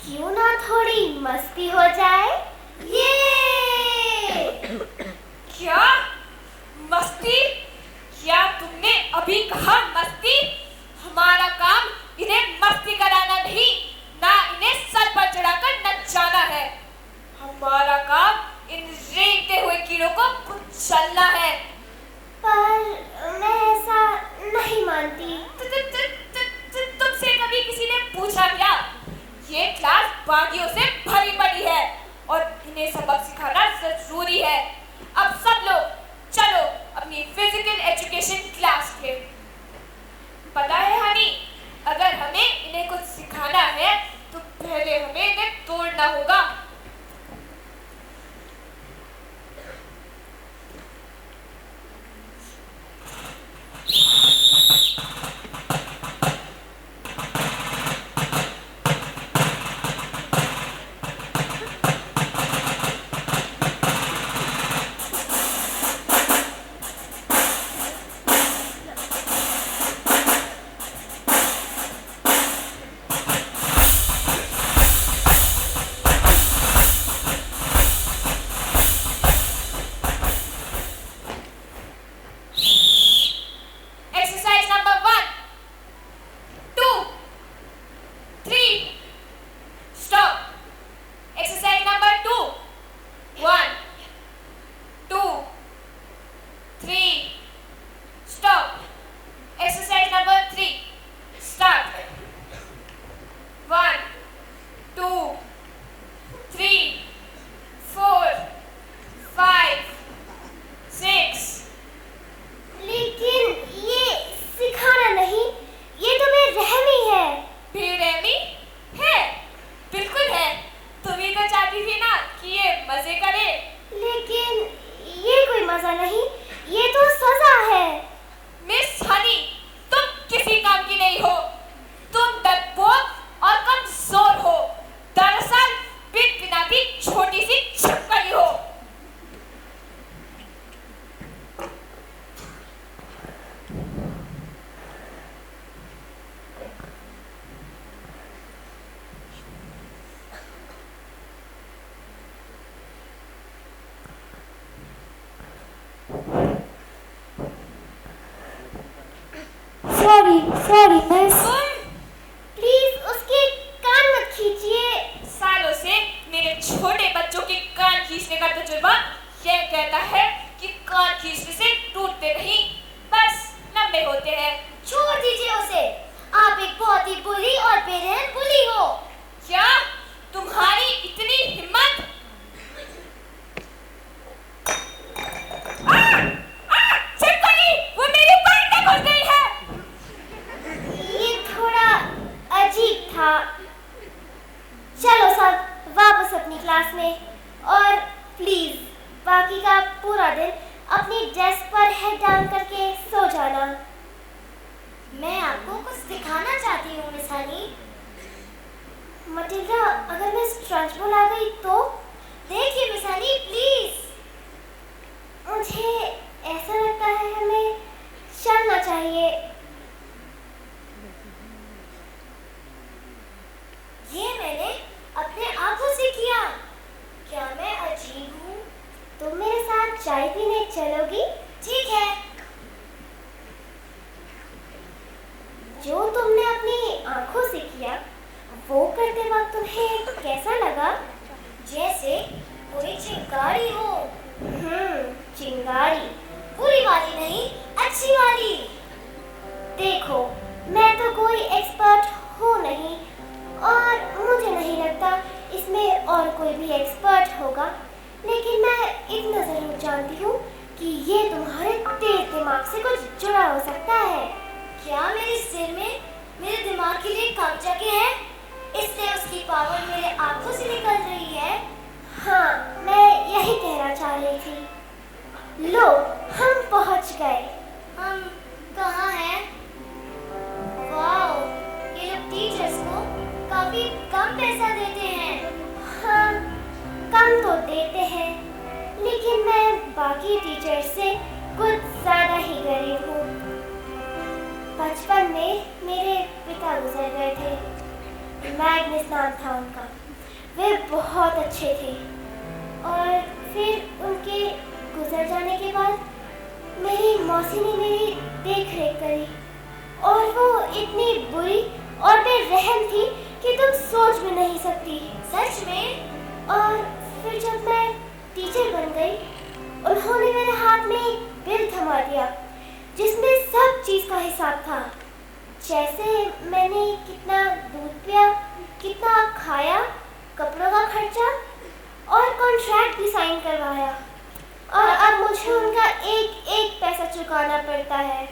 क्यों ना थोड़ी मस्ती हो जाए? ये क्या मस्ती? क्या तुमने अभी कहा मस्ती? हमारा काम इन्हें मस्ती कराना नहीं, ना इन्हें सर पर चढ़ाकर नचाना है। हमारा काम इन रेंगते हुए कीड़ों को कुचलना है। पर मैं ऐसा नहीं मानती। तुमसे कभी किसी ने पूछा क्या? ये क्लास बागियों से भरी पड़ी है और इन्हें सबक सिखाना जरूरी है। अब सब लोग चलो अपनी फिजिकल एजुकेशन क्लास के। पता है हनी, अगर हमें इन्हें कुछ सिखाना है तो पहले हमें इन्हें तोड़ना होगा। Sorry miss. प्लीज उसके कान मत खींचिए। सालों से मेरे छोटे बच्चों के कान खींचने का तजुर्बा यह कहता है कि कान खींचने से टूटते नहीं, बस लंबे होते हैं। छोड़ दीजिए उसे। आप एक बहुत ही बुरी और बेरहम बुली हो। क्या तुम्हारी इतनी हिम्मत? छिपकली, वो मेरी पैंट में घुस गई है। ये थोड़ा अजीब था। चलो सब वापस अपनी क्लास में, और प्लीज बाकी का पूरा दिन अपनी डेस्क पर हेड डाउन करके सो जाना। मैं आपको कुछ सिखाना चाहती हूँ मिस हनी। मटिल्डा, अगर मैं ट्रंचबॉल आ गई तो? देखिए मिस हनी, प्लीज। मुझे ऐसा लगता है हमें चलना चाहिए। ये मैंने अपने आंखों से किया। क्या मैं अजीब हूँ? तुम मेरे साथ चाय पीने चलोगी? ठीक है। जो तुमने अपनी आंखों से किया वो करते वक्त तुम्हें कैसा लगा? जैसे कोई चिंगारी हो। चिंगारी, बुरी वाली नहीं, अच्छी वाली। देखो, मैं तो कोई एक्सपर्ट हूँ नहीं और मुझे नहीं लगता इसमें और कोई भी एक्सपर्ट होगा, लेकिन मैं इतना जरूर जानती हूँ कि ये तुम्हारे तेज दिमाग से कुछ जुड़ा हो सकता है। क्या मेरे सिर में मेरे दिमाग के लिए कम जगह है, इसलिए उसकी पावर मेरे आंखों से निकल रही है? हाँ, मैं यही कहना चाह रही थी। लो, हम पहुँच गए। हम कहाँ हैं? वाओ, ये लोग टीचर्स को काफी कम पैसा देते हैं। हाँ, कम तो देते हैं, लेकिन मैं बाकी टीचर्स से कुछ ज्यादा ही गरीब हूँ। बचपन में मेरे पिता गुजर गए थे। मैग्नस नाम था उनका। वे बहुत अच्छे थे और फिर उनके गुजर जाने के बाद मेरी मौसी ने मेरी देख रेख करी और वो इतनी बुरी और बेरहम थी कि तुम सोच भी नहीं सकती। सच में? और फिर जब मैं टीचर बन गई, उन्होंने मेरे हाथ में एक बिल थमा दिया जिसमें सब चीज का हिसाब था। जैसे मैंने कितना दूध पिया, कितना खाया, कपड़ों का खर्चा और कॉन्ट्रैक्ट भी साइन करवाया। और अब मुझे उनका एक एक पैसा चुकाना पड़ता है।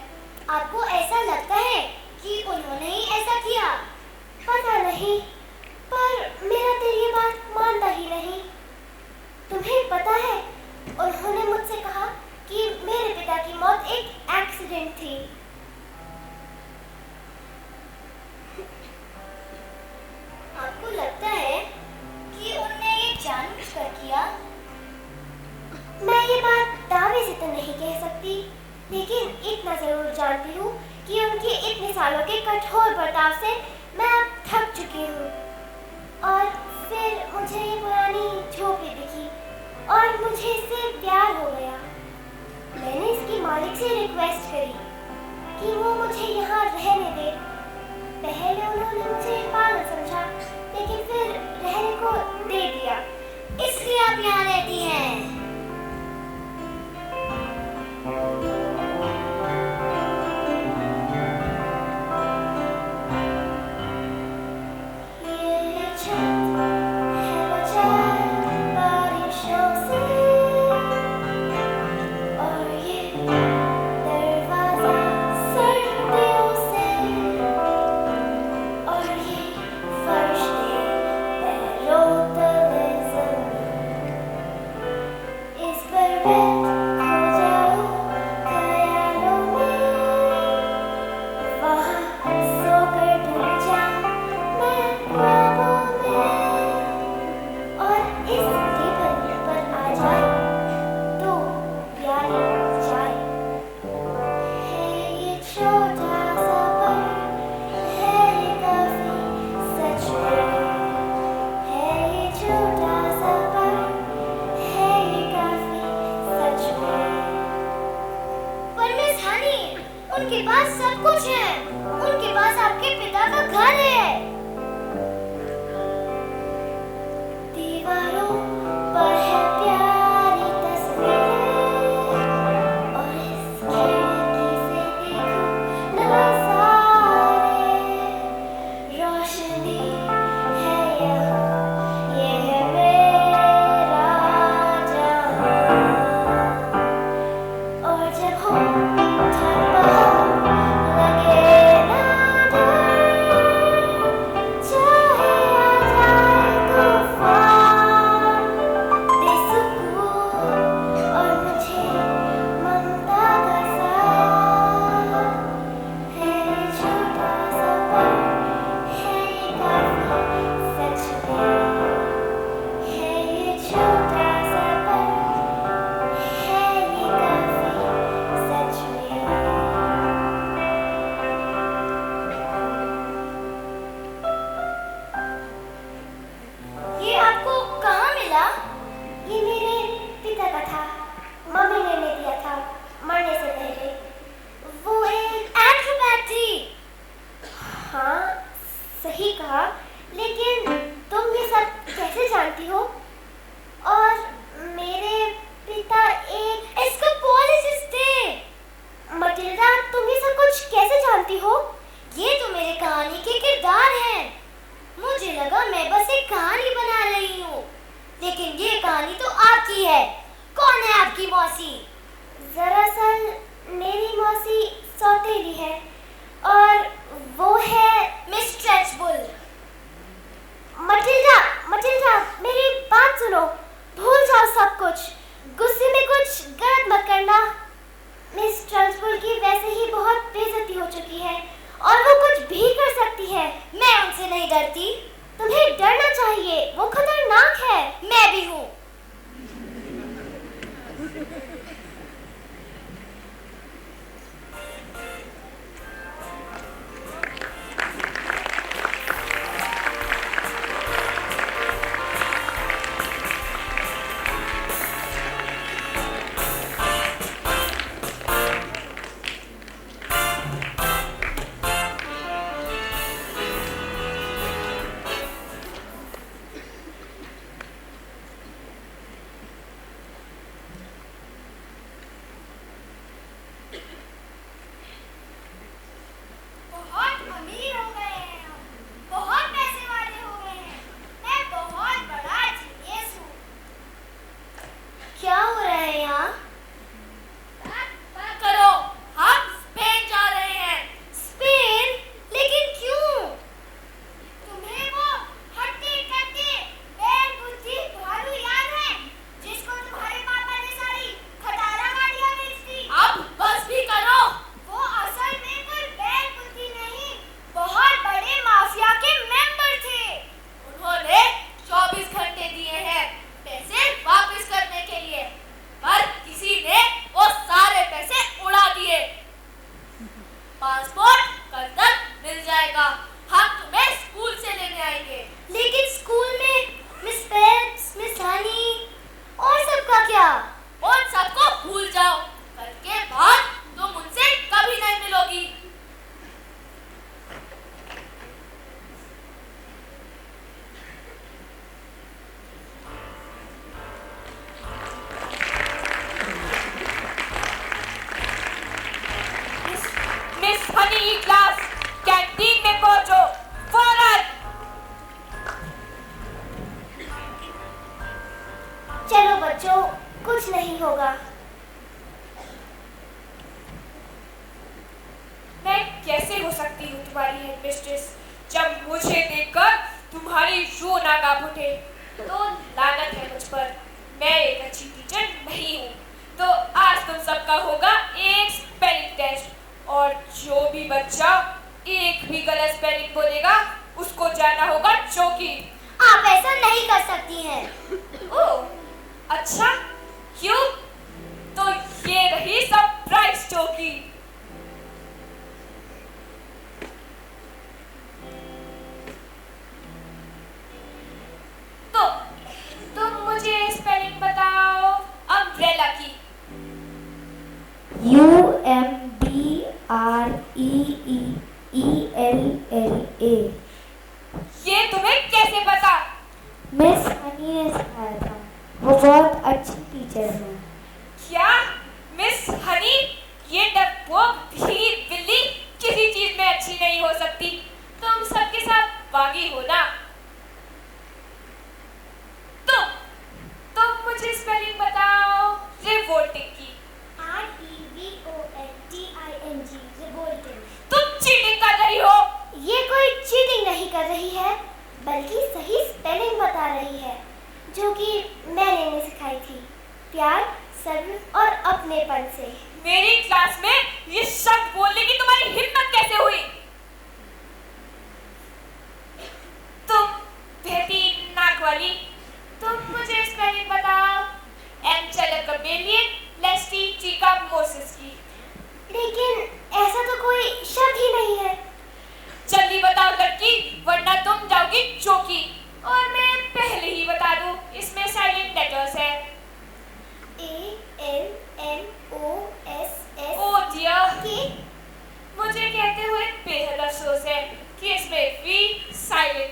आपको ऐसा लगता है कि उन्होंने ही ऐसा किया? पता नहीं, पर मेरा दिल ये बात मानता ही नहीं। तुम्हें पता है, उन्होंने मुझसे कहा कि मेरे पिता की मौत एक एक्सीडेंट थी। आपको लगता है कि उन्होंने ये जानबूझकर किया? मैं ये बात दावे से तो नहीं कह सकती, लेकिन इतना जरूर जानती हूँ कि उनके इतने सालों के कठोर बर्ताव से मैं अब थक चुकी हूँ। और फिर मुझे ये पुरानी झोपड़ी दिखी और मुझे इससे प्यार हो गया। मैंने इसकी मालिक से रिक्वेस्ट करी कि वो मुझे यहाँ रहने दे। पहले उन्होंने मुझे पागल समझा, लेकिन फिर रहने को दे दिया। इसलिए आप यहाँ रहती हैं। उनके पास सब कुछ है। उनके पास आपके पिता का घर है। दीवारों पर है प्यारी तस्वीरें और इस खिड़की से देखो नज़ारे। रोशनी है यहाँ, ये है मेरा जहां। और जब हो कहा, लेकिन तुम ये सब कैसे जानती हो? और मेरे पिता एक एस्कोपोलोजिस्ट थे। मटिल्डा, तुम ये सब कुछ कैसे जानती हो? ये तो मेरे कहानी के किरदार हैं। मुझे लगा मैं बस एक कहानी बना रही हूँ, लेकिन ये कहानी तो आपकी है। कौन है आपकी मौसी? दरअसल मेरी मौसी सौतेली है और वो है मिस ट्रेंचबुल। मटिल्डा, मटिल्डा, मेरी बात सुनो। भूल जाओ सब कुछ। गुस्से में कुछ गलत मत करना। मिस ट्रेंचबुल की वैसे ही बहुत बेइज्जती हो चुकी है और वो कुछ भी कर सकती है। मैं उनसे नहीं डरती। तुम्हें डरना चाहिए, वो खतरनाक है। मैं भी हूँ। क्या हो रहा है यहाँ? करो, हम स्पेन जा रहे हैं। स्पेन? लेकिन क्यों? तुम्हें वो हट्टी कट्टी बेबुद्धि भालू याद है, जिसको तुम्हारे पापा ने सारी खटारा गाड़ियाँ बेच दी? अब बस भी करो। वो असल में कोई बेबुद्धि नहीं, बहुत बड़े माफिया के मेंबर थे। उन्होंने 24 घंटे दिए हैं पैसे वापस करने के लिए, पर किसी ने वो सारे पैसे उड़ा दिए। पासपोर्ट कल तक मिल जाएगा, हम तुम्हें स्कूल से लेने आएंगे। लेकिन स्कूल में मिस पेप्स, मिस हनी और सबका क्या? उन सबको भूल जाओ। कल के बाद तुम उनसे कभी नहीं मिलोगी। मिस हनी की क्लास कैंटीन में पहुंचो फौरन। चलो बच्चों, कुछ नहीं होगा। मैं कैसे हो सकती हूँ तुम्हारी हेडमिस्ट्रेस, जब मुझे देखकर तुम्हारी रो ना कांप उठे? तो लानत है मुझ पर, मैं एक अच्छी टीचर नहीं हूँ। तो आज तुम सबका होगा एक स्पेलिंग टेस्ट, और जो भी बच्चा एक भी गलत स्पेलिंग बोलेगा उसको जाना होगा चौकी। आप ऐसा नहीं कर सकती हैं। ओह, अच्छा, क्यों? तो ये रही सरप्राइज चौकी। तो तुम मुझे स्पेलिंग बताओ अम्ब्रेला की। UMBREEELLA। ये तुम्हें कैसे पता? मिस हनी ने सिखाया था, वो बहुत अच्छी टीचर है। क्या मिस हनी? ये डरपोक भीगी बिल्ली किसी चीज में अच्छी नहीं हो सकती। तुम सबके साथ बागी हो ना। तुम मुझे स्पेलिंग बताओ रिवोल्टिंग की। REVOLTING, revolting. तुम चीटिंग कर रही हो। ये कोई चीटिंग नहीं कर रही है, बल्कि सही स्पेलिंग बता रही है, जो कि मैंने इन्हें सिखाई थी, प्यार, सर्व और अपनेपन से। मेरी क्लास में ये शब्द बोलने की तुम्हारी हिम्मत कैसे हुई? तुम बहती नाक वाली, तुम मुझे स्पेलिंग बताओ एंचेलोकबेलियन लेस्टी चीका मोसिस की। लेकिन ऐसा तो कोई शब्द ही नहीं है। जल्दी बताओ लड़की, वरना तुम जाओगी चौकी। और मैं पहले ही बता दूं, इसमें साइलेंट लेटर्स है। ALMOSS। ओह डियर, के मुझे कहते हुए बेहद अफसोस है कि इसमें वी साइलेंट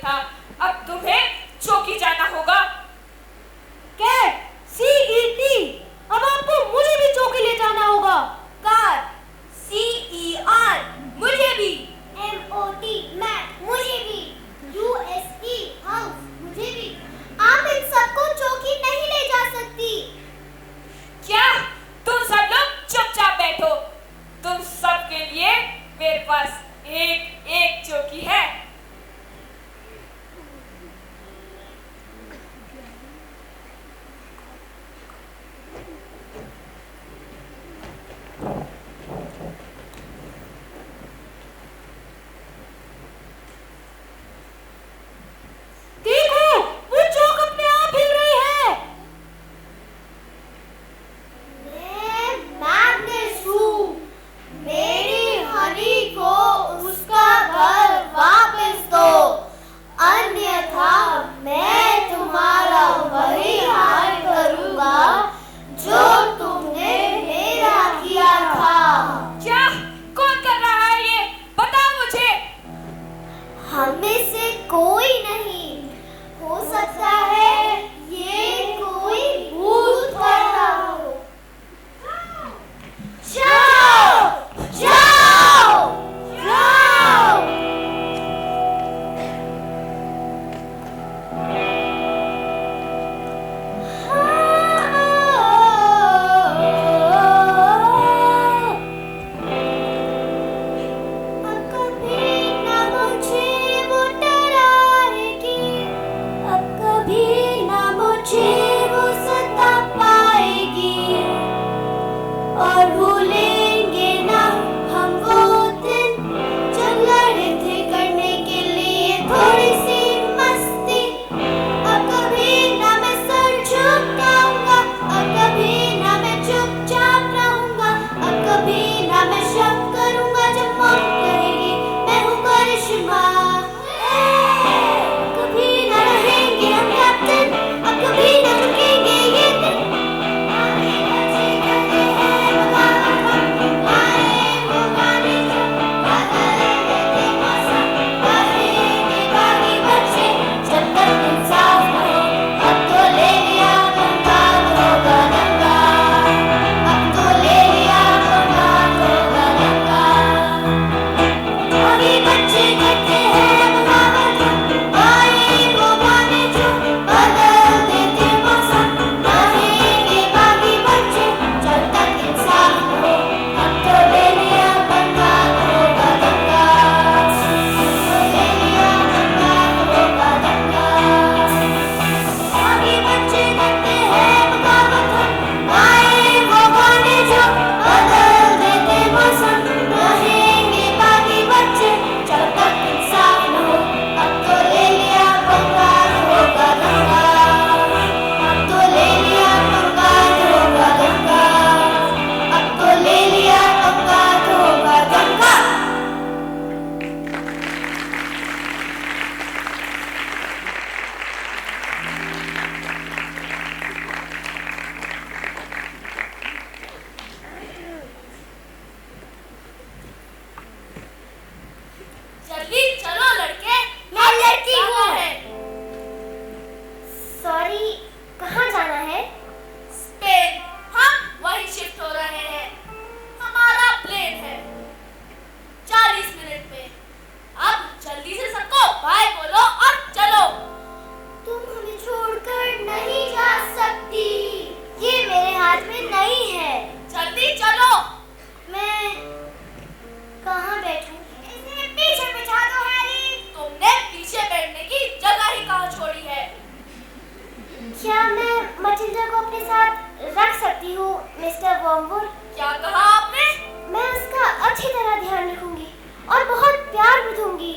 क्या मैं मटिल्डा को अपने साथ रख सकती हूँ मिस्टर वर्मवुड? क्या कहा आपने? मैं उसका अच्छी तरह ध्यान रखूंगी और बहुत प्यार भी दूंगी।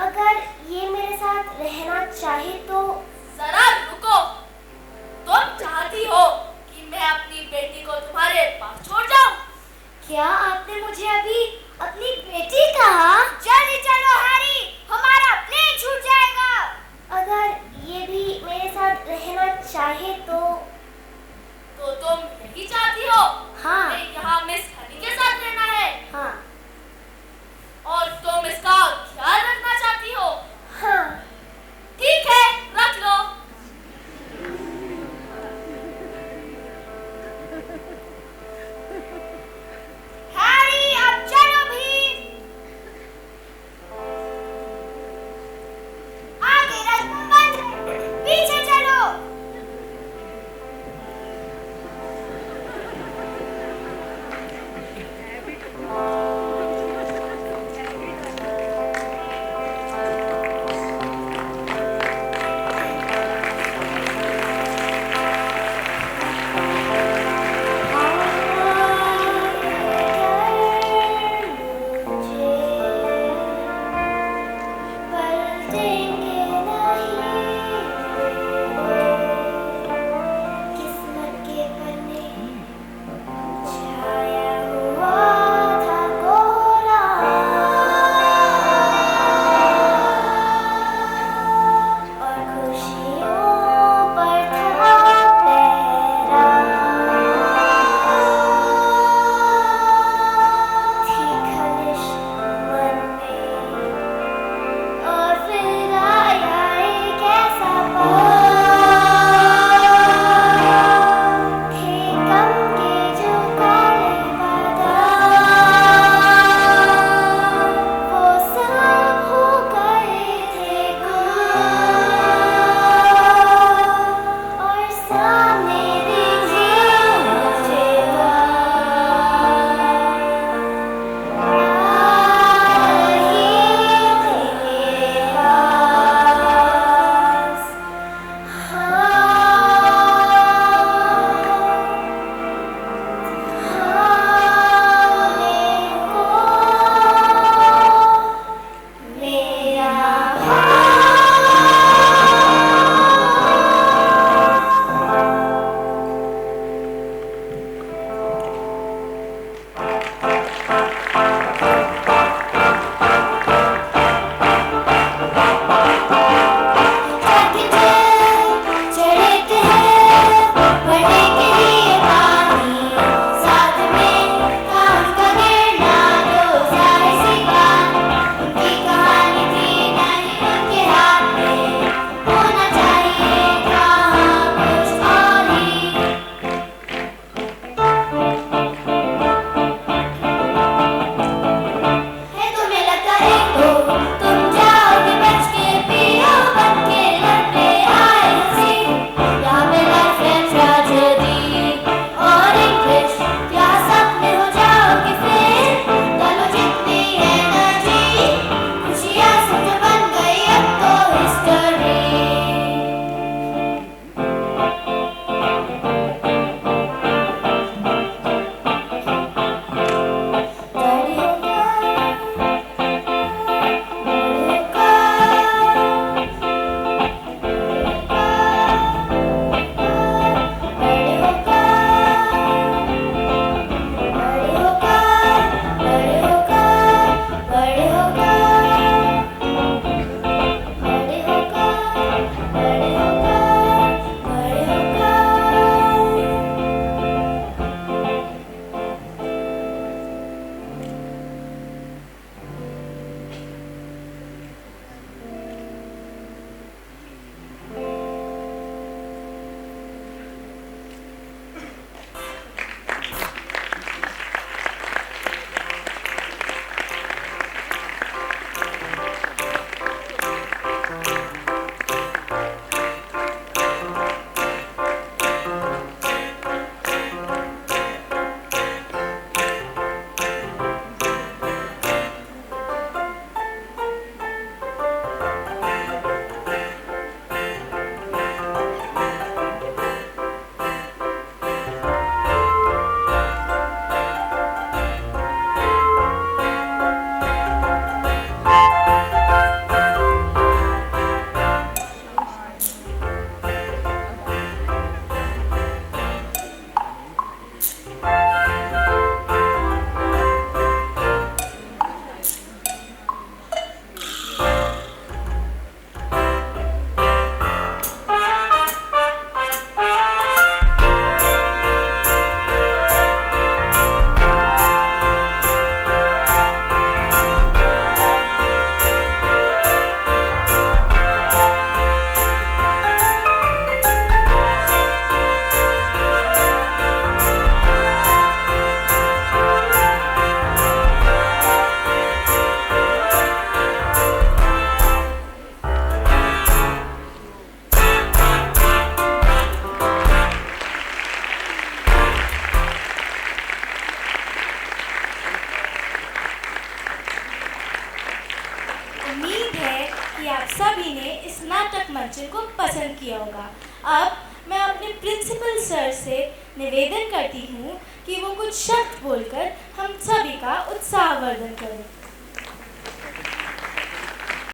अगर ये मेरे साथ रहना चाहे तो। जरा रुको, तुम चाहती हो कि मैं अपनी बेटी को तुम्हारे पास छोड़ जाऊं? क्या आपने मुझे अभी अपनी बेटी कहा? जल्दी चलो हैरी, हमारा प्लेन छूट जाएगा। अगर ये भी मेरे साथ रहना चाहे तो तुम यही चाहती हो? हाँ। मैं यहाँ मिस हनी के साथ रहना है। हाँ। और तुम इसका ख्याल रखना चाहती हो? हाँ। ठीक है, रख लो। हैरी, अब चलो भी। आगे रास्ता बंद है, पीछे चलो। सभी ने इस नाटक मंचन को पसंद किया होगा। अब मैं अपने प्रिंसिपल सर से निवेदन करती हूँ कि वो कुछ शब्द बोलकर हम सभी का उत्साहवर्धन करें।